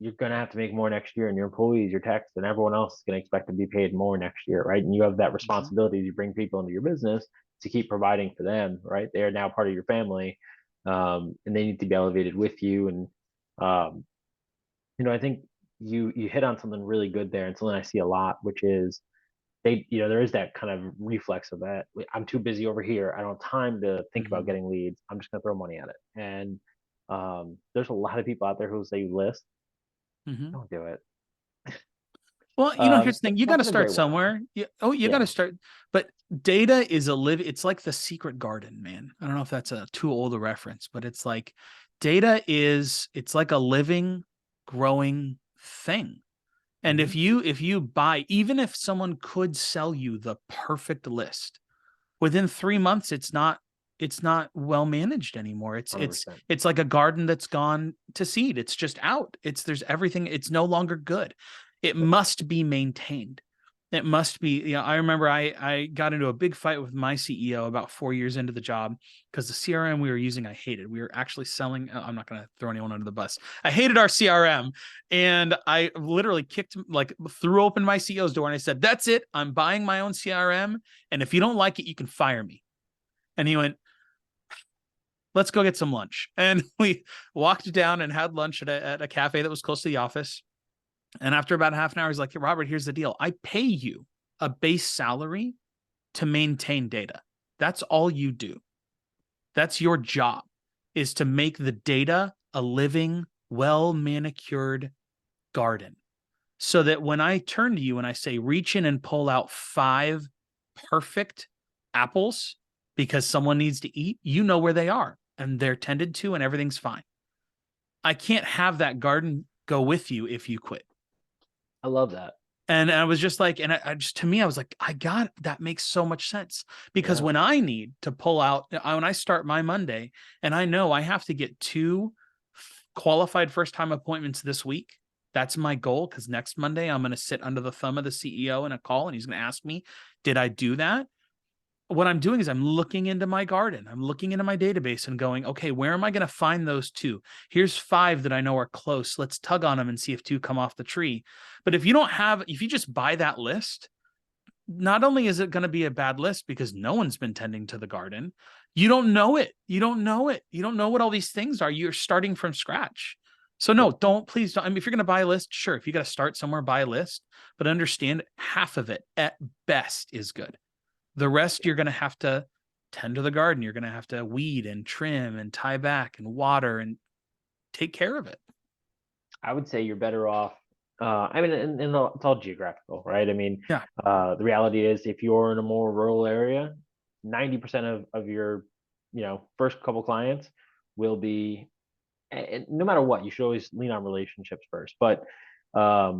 you're gonna have to make more next year, and your employees, your techs, and everyone else is gonna expect to be paid more next year, right? And you have that responsibility. You bring people into your business to keep providing for them, right? They are now part of your family, and they need to be elevated with you. And um, I think you hit on something really good there, and something I see a lot, which is there is that kind of reflex of that. I'm too busy over here. I don't have time to think about Mhm. getting leads. I'm just gonna throw money at it. And there's a lot of people out there who say list. Mhm. Don't do it. Well, here's the thing. You got to Nothing a start great while. somewhere. You got Yeah. to start. But data is it's like the secret garden, man. I don't know if that's a too old a reference, but it's like it's like a living, growing thing. And Mm-hmm. if you buy, even if someone could sell you the perfect list, within 3 months, it's not well managed anymore. It's it's 100%. it's like a garden that's gone to seed. It's just out. There's everything. It's no longer good. It Yep. must be maintained. It must be. I remember I got into a big fight with my CEO about 4 years into the job because the CRM we were using I hated. We were actually selling. I'm not going to throw anyone under the bus. I hated our CRM, and I literally threw open my CEO's door and I said, "That's it. I'm buying my own CRM, and if you don't like it, you can fire me." And he went, "Let's go get some lunch." And we walked down and had lunch at a cafe that was close to the office. And after about half an hour, he's like, "Hey, Robert, here's the deal. I pay you a base salary to maintain data. That's all you do. That's your job, is to make the data a living, well manicured garden. So that when I turn to you and I say, reach in and pull out 5 perfect apples because someone needs to eat, you know where they are and they're tended to and everything's fine. I can't have that garden go with you if you quit." I love that. And I was just like, and I just, to me, I was like, that makes so much sense. Because Yeah. when I need to pull out, when I start my Monday and I know I have to get 2 qualified first time appointments this week, that's my goal. Because next Monday, I'm going to sit under the thumb of the CEO in a call and he's going to ask me, did I do that? What I'm doing is I'm looking into my garden. I'm looking into my database and going, okay, where am I going to find those 2? Here's 5 that I know are close. Let's tug on them and see if 2 come off the tree. But if you just buy that list, not only is it going to be a bad list because no one's been tending to the garden, you don't know it. You don't know it. You don't know what all these things are. You're starting from scratch. So no, Yep. please don't. I mean, if you're going to buy a list, sure. If you got to start somewhere, buy a list, but understand half of it at best is good. The rest, you're going to have to tend to the garden. You're going to have to weed and trim and tie back and water and take care of it. I would say you're better off. I mean, it's all geographical, right? I mean, Yeah. the reality is if you're in a more rural area, 90% of your, first couple clients will be, and no matter what, you should always lean on relationships first. But I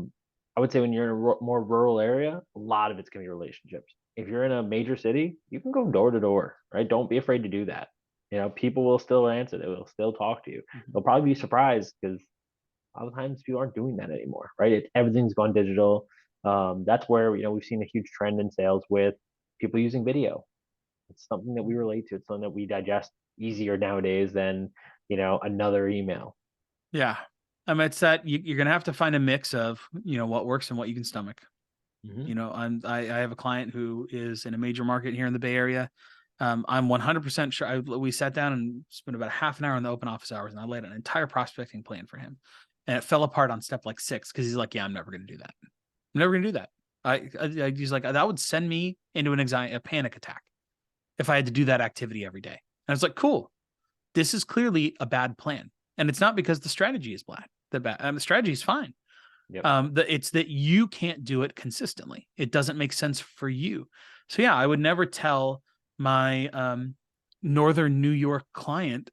would say when you're in a more rural area, a lot of it's going to be relationships. If you're in a major city, you can go door to door, right? Don't be afraid to do that. People will still answer. They will still talk to you. They'll probably be surprised because a lot of times people aren't doing that anymore, right? Everything's gone digital. That's where we've seen a huge trend in sales with people using video. It's something that we relate to. It's something that we digest easier nowadays than another email. Yeah. I mean, it's that you're going to have to find a mix of, what works and what you can stomach. Mm-hmm. I have a client who is in a major market here in the Bay Area. I'm 100% sure. We sat down and spent about half an hour in the open office hours, and I laid an entire prospecting plan for him, and it fell apart on step like 6 because he's like, "Yeah, I'm never going to do that. I'm never going to do that." He's like, "That would send me into a panic attack if I had to do that activity every day." And I was like, "Cool, this is clearly a bad plan, and it's not because the strategy is bad. The strategy is fine. Yep. It's that you can't do it consistently. It doesn't make sense for you." So yeah, I would never tell my northern New York client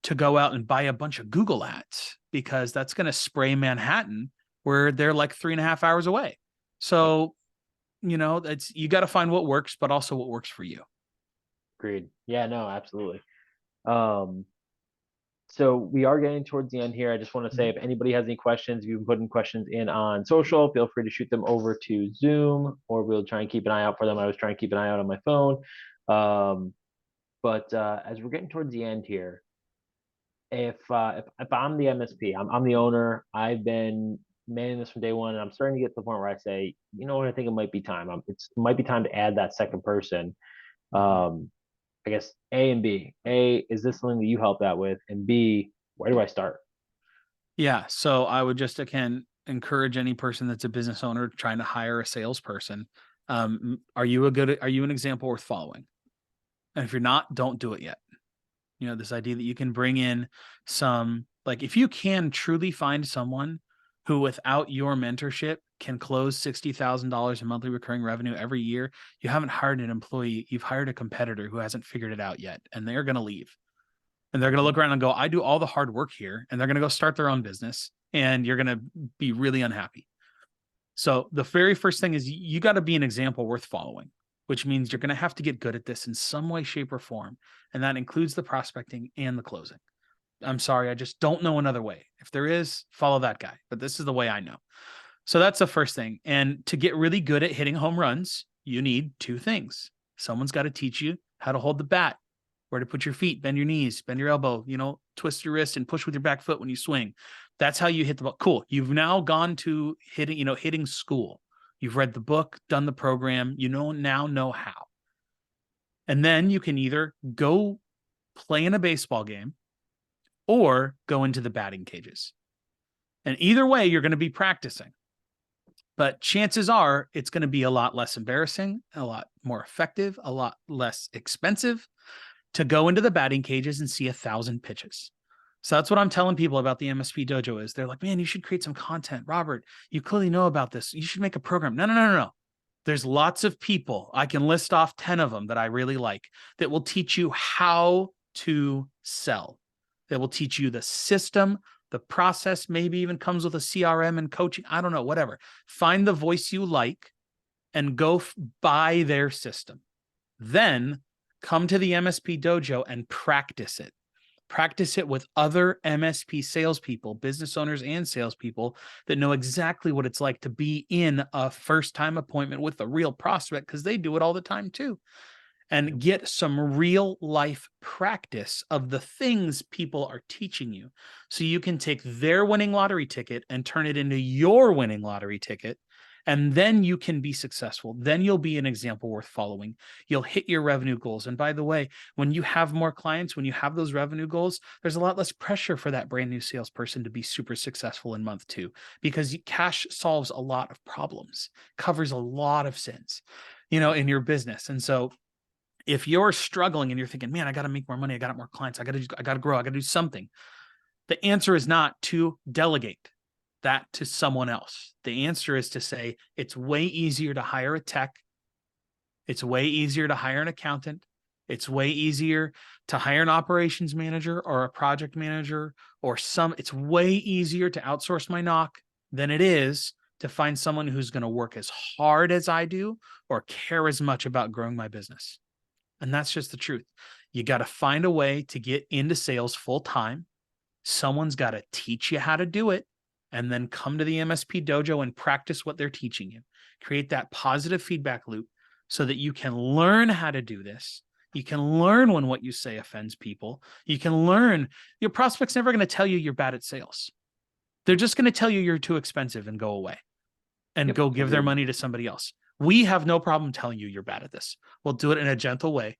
to go out and buy a bunch of Google ads because that's going to spray Manhattan where they're like 3.5 hours away. Yep. So, you got to find what works, but also what works for you. Agreed. Yeah. No. Absolutely. Um. So we are getting towards the end here. I just want to say, if anybody has any questions, if you can put in questions in on social, feel free to shoot them over to Zoom, or we'll try and keep an eye out for them. I was trying to keep an eye out on my phone. But as we're getting towards the end here, if I'm the MSP, I'm the owner. I've been managing this from day one, and I'm starting to get to the point where I say, you know what, I think it might be time. It might be time to add that second person. Um, I guess A and B. A, is this something that you help out with? And B, where do I start? Yeah. So I would just again encourage any person that's a business owner trying to hire a salesperson. Are you an example worth following? And if you're not, don't do it yet. This idea that you can bring in some, like, if you can truly find someone who without your mentorship can close $60,000 in monthly recurring revenue every year, you haven't hired an employee, you've hired a competitor who hasn't figured it out yet, and they're going to leave. And they're going to look around and go, I do all the hard work here, and they're going to go start their own business, and you're going to be really unhappy. So the very first thing is you got to be an example worth following, which means you're going to have to get good at this in some way, shape, or form. And that includes the prospecting and the closing. I'm sorry, I just don't know another way. If there is, follow that guy. But this is the way I know. So that's the first thing. And to get really good at hitting home runs, you need two things. Someone's got to teach you how to hold the bat, where to put your feet, bend your knees, bend your elbow, twist your wrist and push with your back foot when you swing. That's how you hit the ball. Cool. You've now gone to hitting school. You've read the book, done the program, now know how. And then you can either go play in a baseball game or go into the batting cages. And either way, you're going to be practicing. But chances are it's going to be a lot less embarrassing, a lot more effective, a lot less expensive to go into the batting cages and see 1,000 pitches. So that's what I'm telling people about the MSP Dojo is. They're like, man, you should create some content. Robert, you clearly know about this. You should make a program. No. There's lots of people. I can list off 10 of them that I really like that will teach you how to sell. That will teach you the system, the process, maybe even comes with a CRM and coaching. I don't know, whatever. Find the voice you like and go buy their system. Then come to the MSP Dojo and practice it. Practice it with other MSP salespeople, business owners and salespeople that know exactly what it's like to be in a first-time appointment with a real prospect, because they do it all the time too. And get some real life practice of the things people are teaching you. So you can take their winning lottery ticket and turn it into your winning lottery ticket. And then you can be successful. Then you'll be an example worth following. You'll hit your revenue goals. And by the way, when you have more clients, when you have those revenue goals, there's a lot less pressure for that brand new salesperson to be super successful in month 2, because cash solves a lot of problems, covers a lot of sins, in your business. And so if you're struggling and you're thinking, man, I got to make more money, I got more clients, I got to grow, I got to do something, the answer is not to delegate that to someone else. The answer is to say, it's way easier to hire a tech. It's way easier to hire an accountant. It's way easier to hire an operations manager or a project manager it's way easier to outsource my knock than it is to find someone who's going to work as hard as I do or care as much about growing my business. And that's just the truth. You got to find a way to get into sales full time. Someone's got to teach you how to do it, and then come to the MSP Dojo and practice what they're teaching you. Create that positive feedback loop so that you can learn how to do this. You can learn when what you say offends people. You can learn. Your prospect's never going to tell you you're bad at sales. They're just going to tell you you're too expensive and go away and go give their money to somebody else. We have no problem telling you you're bad at this. We'll do it in a gentle way,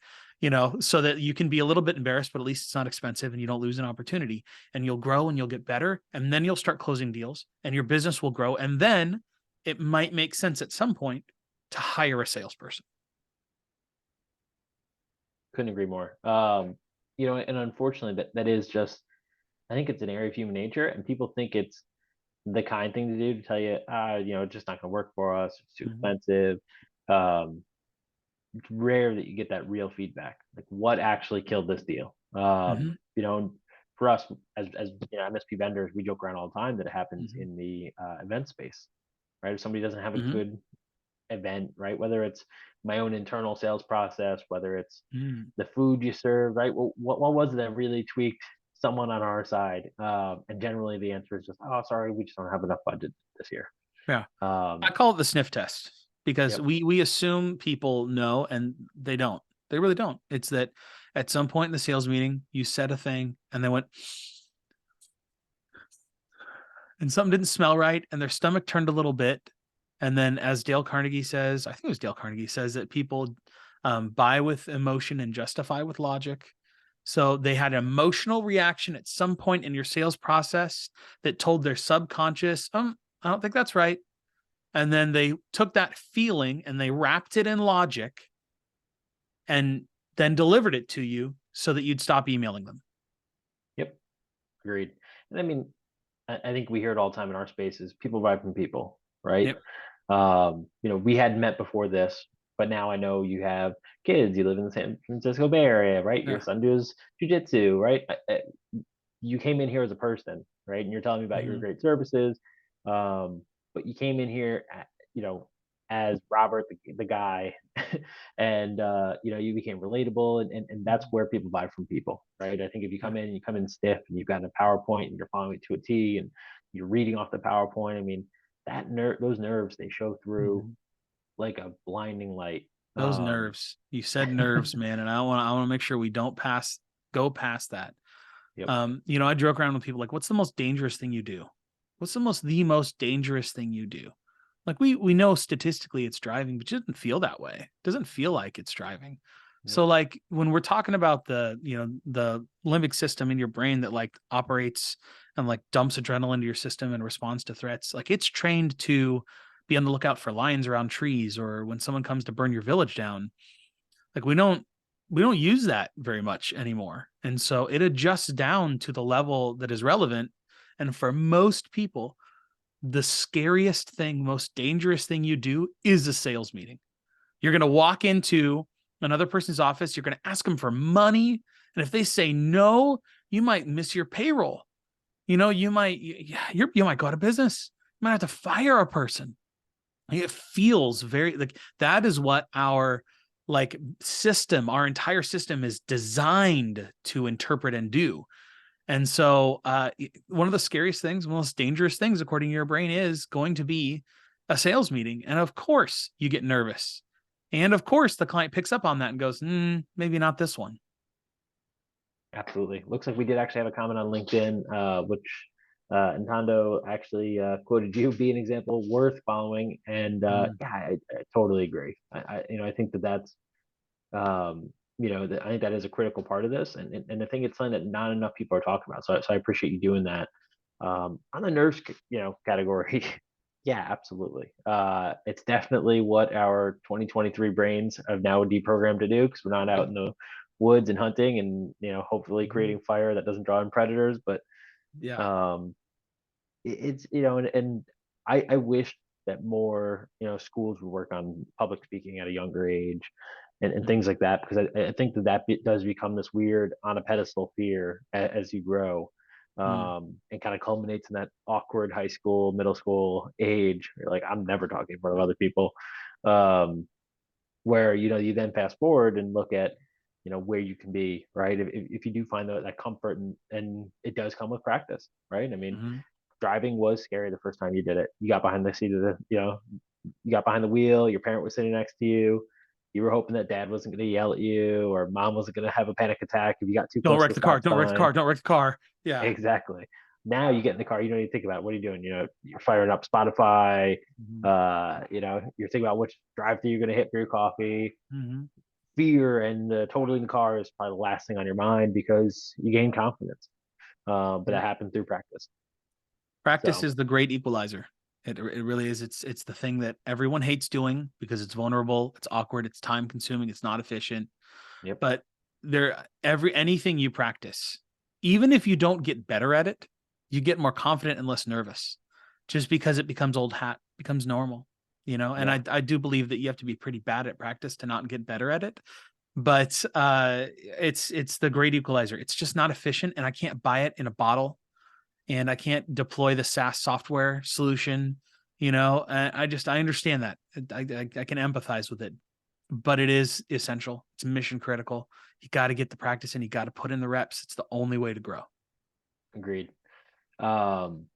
so that you can be a little bit embarrassed, but at least it's not expensive and you don't lose an opportunity, and you'll grow and you'll get better. And then you'll start closing deals and your business will grow. And then it might make sense at some point to hire a salesperson. Couldn't agree more. And unfortunately, that is just, I think it's an area of human nature, and people think it's the kind thing to do to tell you, it's just not going to work for us. It's too expensive. It's rare that you get that real feedback, like what actually killed this deal. For us as MSP vendors, we joke around all the time that it happens in the event space, right? If somebody doesn't have a good event, right? Whether it's my own internal sales process, whether it's the food you serve, right? Well, what was it that really tweaked someone on our side. And generally the answer is just, oh, sorry, we just don't have enough budget this year. Yeah. Um, I call it the sniff test because yep. we assume people know and they don't. They really don't. It's that at some point in the sales meeting, you said a thing and they went and something didn't smell right and their stomach turned a little bit. And then as Dale Carnegie says, I think it was Dale Carnegie says that people buy with emotion and justify with logic. So they had an emotional reaction at some point in your sales process that told their subconscious, I don't think that's right. And then they took that feeling and they wrapped it in logic and then delivered it to you so that you'd stop emailing them. Yep. Agreed. And I mean, I think we hear it all the time in our spaces. People buy from people, right? Yep. We hadn't met before this, but now I know you have kids. You live in the San Francisco Bay Area, right? Your Yeah. son does jujitsu, right? You came in here as a person, right? And you're telling me about your Mm-hmm. great services, but you came in here, you know, as Robert, the guy, and you became relatable, and that's where people buy from people, right? I think if you Yeah. come in and you come in stiff and you've got a PowerPoint and you're following it to a T and you're reading off the PowerPoint, I mean, those nerves, they show through Mm-hmm. like a blinding light. Those nerves. You said nerves, man, and I want to make sure we don't go past that. Yep. I joke around with people like, what's the most dangerous thing you do? What's the most dangerous thing you do? Like we know statistically it's driving, but it doesn't feel that way. It doesn't feel like it's driving. Yep. So like when we're talking about the limbic system in your brain that like operates and like dumps adrenaline into your system and responds to threats, like it's trained to be on the lookout for lions around trees or when someone comes to burn your village down. Like we don't use that very much anymore. And so it adjusts down to the level that is relevant. And for most people, the scariest thing, most dangerous thing you do is a sales meeting. You're going to walk into another person's office, you're going to ask them for money, and if they say no, you might miss your payroll. You might go out of business. You might have to fire a person. It feels very like that is what our like system, our entire system is designed to interpret and do. And so one of the scariest things, most dangerous things, according to your brain, is going to be a sales meeting. And of course, you get nervous. And of course, the client picks up on that and goes, maybe not this one. Absolutely. Looks like we did actually have a comment on LinkedIn, which Nintendo actually quoted you be an example worth following. And Mm, yeah, I totally agree. I think that's I think that is a critical part of this, and I think it's something that not enough people are talking about. So I appreciate you doing that. On the nerves, category, yeah, absolutely. It's definitely what our 2023 brains have now deprogrammed to do because we're not out in the woods and hunting and hopefully mhm. creating fire that doesn't draw in predators. But Yeah. um, it's and I wish that more schools would work on public speaking at a younger age and Mm, things like that because I think that does become this weird on a pedestal fear as you grow, mm, and kind of culminates in that awkward high school middle school age. You're like, I'm never talking in front of other people, um, where you then fast forward and look at where you can be, right? If you do find that comfort, and it does come with practice, right? I mean, mhm. driving was scary the first time you did it. You got behind the seat of you got behind the wheel. Your parent was sitting next to you. You were hoping that dad wasn't going to yell at you or mom wasn't going to have a panic attack if you got too Don't close to wreck the the car. stop Don't wreck the sign. car. Don't wreck the car. Yeah. Exactly. Now you get in the car, you don't even think about it. What are you doing? You're firing up Spotify. Mhm, You're thinking about which drive-through you're going to hit for your coffee. mhm. Fear and totaling the car is probably the last thing on your mind because you gain confidence. But Yeah. that happened through practice. Practice So, is the great equalizer. It really is. It's the thing that everyone hates doing because it's vulnerable, it's awkward, it's time consuming, it's not efficient. yep. But anything you practice, even if you don't get better at it, you get more confident and less nervous just because it becomes old hat, becomes normal, and Yeah. I do believe that you have to be pretty bad at practice to not get better at it. But it's the great equalizer. It's just not efficient and I can't buy it in a bottle and I can't deploy the SaaS software solution. I understand that. I can empathize with it, but it is essential. It's mission critical. You got to get the practice and you got to put in the reps. It's the only way to grow. Agreed. Um,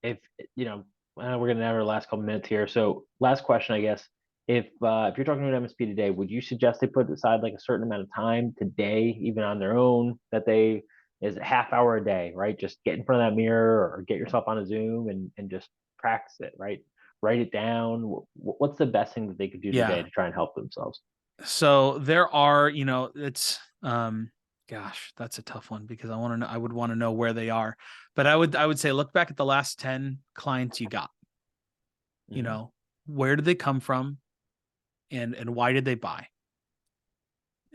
if you know, we're gonna have our last couple minutes here. So, last question, I guess. If you're talking to an MSP today, would you suggest they put aside like a certain amount of time today, even on their own, that they is a half hour a day, right? Just get in front of that mirror or get yourself on a Zoom and just practice it, right? Write it down. What's the best thing that they could do today Yeah. to try and help themselves? So there are, it's gosh, that's a tough one because I would want to know where they are. But I would say look back at the last 10 clients you got. You Hmm. know, where did they come from and why did they buy?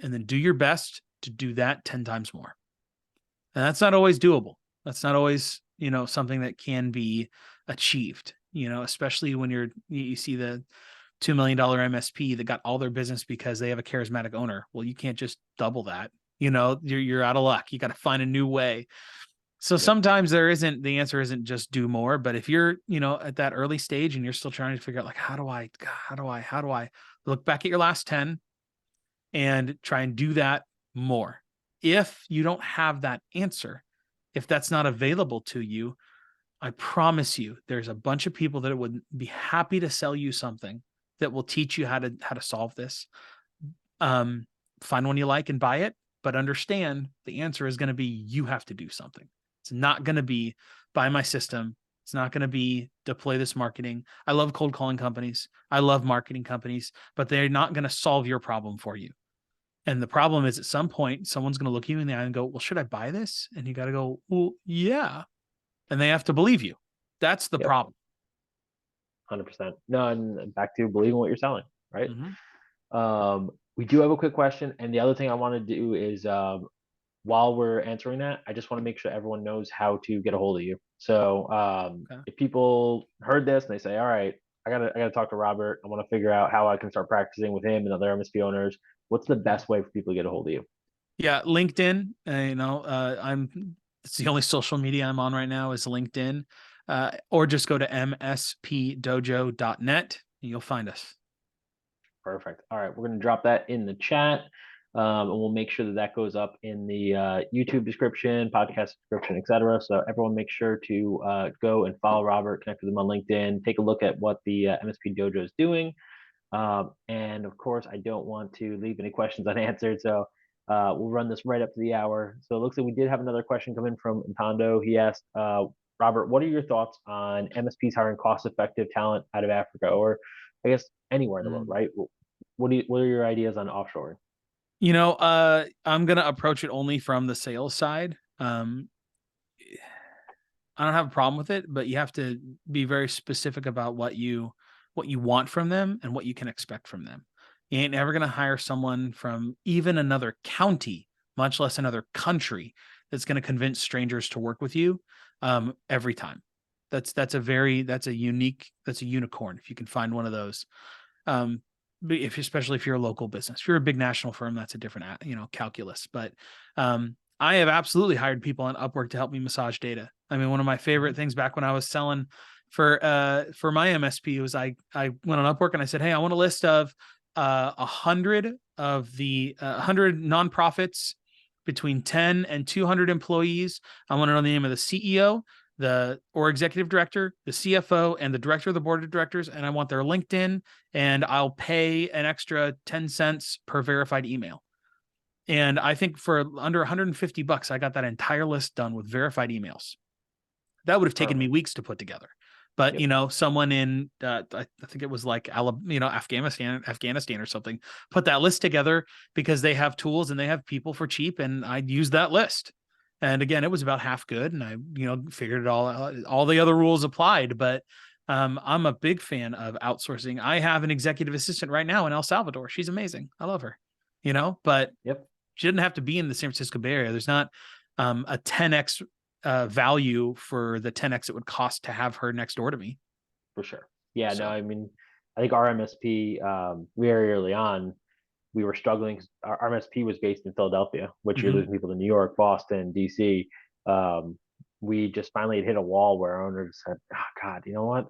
And then do your best to do that 10 times more. And that's not always doable. That's not always, something that can be achieved, especially when you see the $2 million MSP that got all their business because they have a charismatic owner. Well, you can't just double that. You're out of luck. You got to find a new way. So Yep. sometimes the answer isn't just do more, but if you're, at that early stage and you're still trying to figure out like, how do I look back at your last 10 and try and do that more. If you don't have that answer, if that's not available to you, I promise you there's a bunch of people that would be happy to sell you something that will teach you how to solve this. Um, find one you like and buy it, but understand the answer is going to be you have to do something. It's not going to be buy my system. It's not going to be deploy this marketing. I love cold calling companies. I love marketing companies, but they're not going to solve your problem for you. And the problem is at some point, someone's going to look you in the eye and go, well, should I buy this? And you got to go, well, yeah. And they have to believe you. That's the Yep. problem. 100%. No, and back to believing what you're selling, right? Mhm. We do have a quick question, and the other thing I want to do is while we're answering that, I just want to make sure everyone knows how to get a hold of you. So Okay. if people heard this and they say, "All right, I gotta talk to Robert. I want to figure out how I can start practicing with him and other MSP owners," what's the best way for people to get a hold of you? Yeah. LinkedIn, it's the only social media I'm on right now is LinkedIn, or just go to mspdojo.net and you'll find us. Perfect. All right, we're gonna drop that in the chat, and we'll make sure that that goes up in the YouTube description, podcast description, etc. So everyone, make sure to go and follow Robert, connect with him on LinkedIn, take a look at what the MSP Dojo is doing, and of course, I don't want to leave any questions unanswered. So we'll run this right up to the hour. So it looks like we did have another question come in from Ntondo. He asked, Robert, what are your thoughts on MSPs hiring cost-effective talent out of Africa, or I guess anywhere in the world, Mm. right? What are your ideas on offshoring? I'm gonna approach it only from the sales side. I don't have a problem with it, but you have to be very specific about what you want from them and what you can expect from them. You ain't ever gonna hire someone from even another county, much less another country, that's gonna convince strangers to work with you every time. That's a unicorn if you can find one of those. But especially if you're a local business, if you're a big national firm, that's a different calculus. But I have absolutely hired people on Upwork to help me massage data. I mean, one of my favorite things back when I was selling for my MSP was I went on Upwork and I said, hey, I want a list of 100 of the 100 nonprofits between 10 and 200 employees. I want to know the name of the CEO, or executive director, the CFO, and the director of the board of directors, and I want their LinkedIn, and I'll pay an extra 10 cents per verified email. And I think for under $150, I got that entire list done with verified emails. That would have taken me Perfect. weeks to put together. But Yep. someone in I think it was like Afghanistan or something, put that list together because they have tools and they have people for cheap, and I used that list. And again, it was about half good, and I figured it all out. All the other rules applied, but I'm a big fan of outsourcing. I have an executive assistant right now in El Salvador. She's amazing. I love her. But Yep. she didn't have to be in the San Francisco Bay Area. There's not a 10x value for the 10x it would cost to have her next door to me. For sure. Yeah. No, So, I mean, I think our MSP very early on we were struggling. Our MSP was based in Philadelphia, which you're mhm. losing people to New York, Boston, DC. We just finally had hit a wall where our owner said, oh, God, you know what?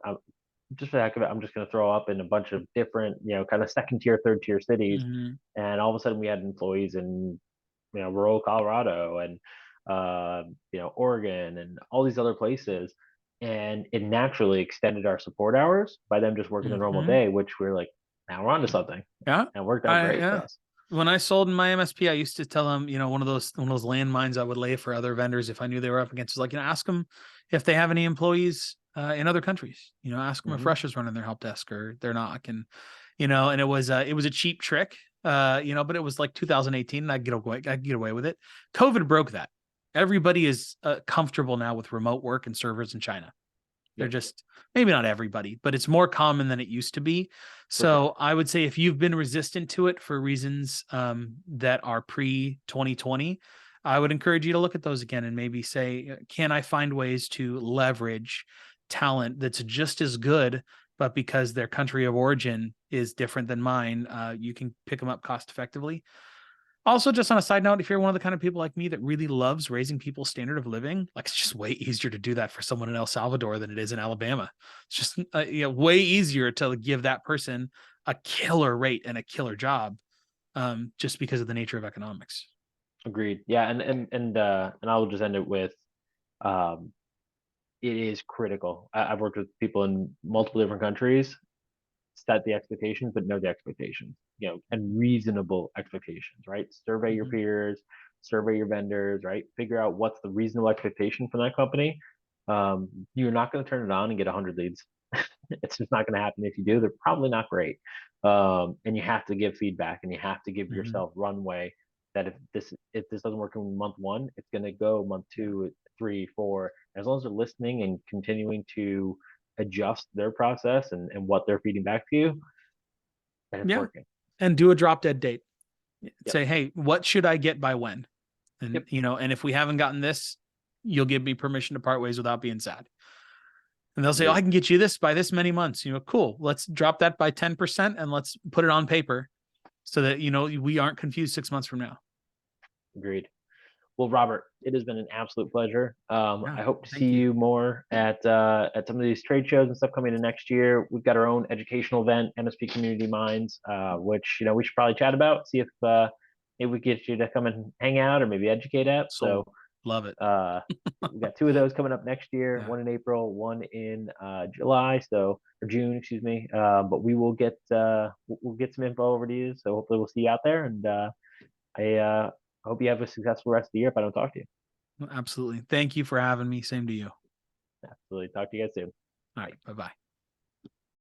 Just for the heck of it, I'm just going to throw up in a bunch of different, kind of second tier, third tier cities. Mhm. And all of a sudden we had employees in, rural Colorado and Oregon and all these other places. And it naturally extended our support hours by them just working a normal Hmm. day, which we're like, now we're on to something. Yeah. And it worked out great for Yeah. us. When I sold in my MSP, I used to tell them, one of those landmines I would lay for other vendors if I knew they were up against, is like, ask them if they have any employees in other countries. Ask them if Hmm. Russia's running their help desk or they're not. And it was a cheap trick, but it was like 2018, and I'd get away with it. COVID broke that. Everybody is comfortable now with remote work and servers in China. They're Yep, just, maybe not everybody, but it's more common than it used to be. for sure. So I would say if you've been resistant to it for reasons that are pre 2020, I would encourage you to look at those again and maybe say, can I find ways to leverage talent that's just as good, but because their country of origin is different than mine, you can pick them up cost effectively. Also, just on a side note, if you're one of the kind of people like me that really loves raising people's standard of living, like, it's just way easier to do that for someone in El Salvador than it is in Alabama. It's just way easier to give that person a killer rate and a killer job, just because of the nature of economics. Agreed. Yeah, and I will just end it with, um, it is critical. I've worked with people in multiple different countries, set the expectations, but know the expectations, and reasonable expectations, right? Survey your Mhm. peers, survey your vendors, right? Figure out what's the reasonable expectation for that company. You're not going to turn it on and get 100 leads. It's just not going to happen. If you do, they're probably not great. And you have to give feedback, and you have to give Mhm. yourself runway, that if this doesn't work in month one, it's going to go month Yeah. two, three, four. As long as they're listening and continuing to adjust their process and what they're feeding back to you, then it's Yeah. working. And do a drop dead date. Yep. Say, hey, what should I get by when? And, Yep. and if we haven't gotten this, you'll give me permission to part ways without being sad. And they'll say, oh, Agreed. I can get you this by this many months. Cool. Let's drop that by 10% and let's put it on paper so that, we aren't confused 6 months from now. Agreed. Well, Robert, it has been an absolute pleasure. Yeah. I hope to see Thank you. you more at some of these trade shows and stuff coming in next year. We've got our own educational event, MSP Community Minds, which we should probably chat about. See if maybe we get you to come and hang out or maybe educate at. So Sold. Love it. uh, we got two of those coming up next year. Yeah. One in April, one in July. So or June, excuse me. But we'll get some info over to you. So hopefully we'll see you out there. And I hope you have a successful rest of the year if I don't talk to you. Absolutely. Thank you for having me. Same to you. Absolutely. Talk to you guys soon. All Bye. right. Bye bye.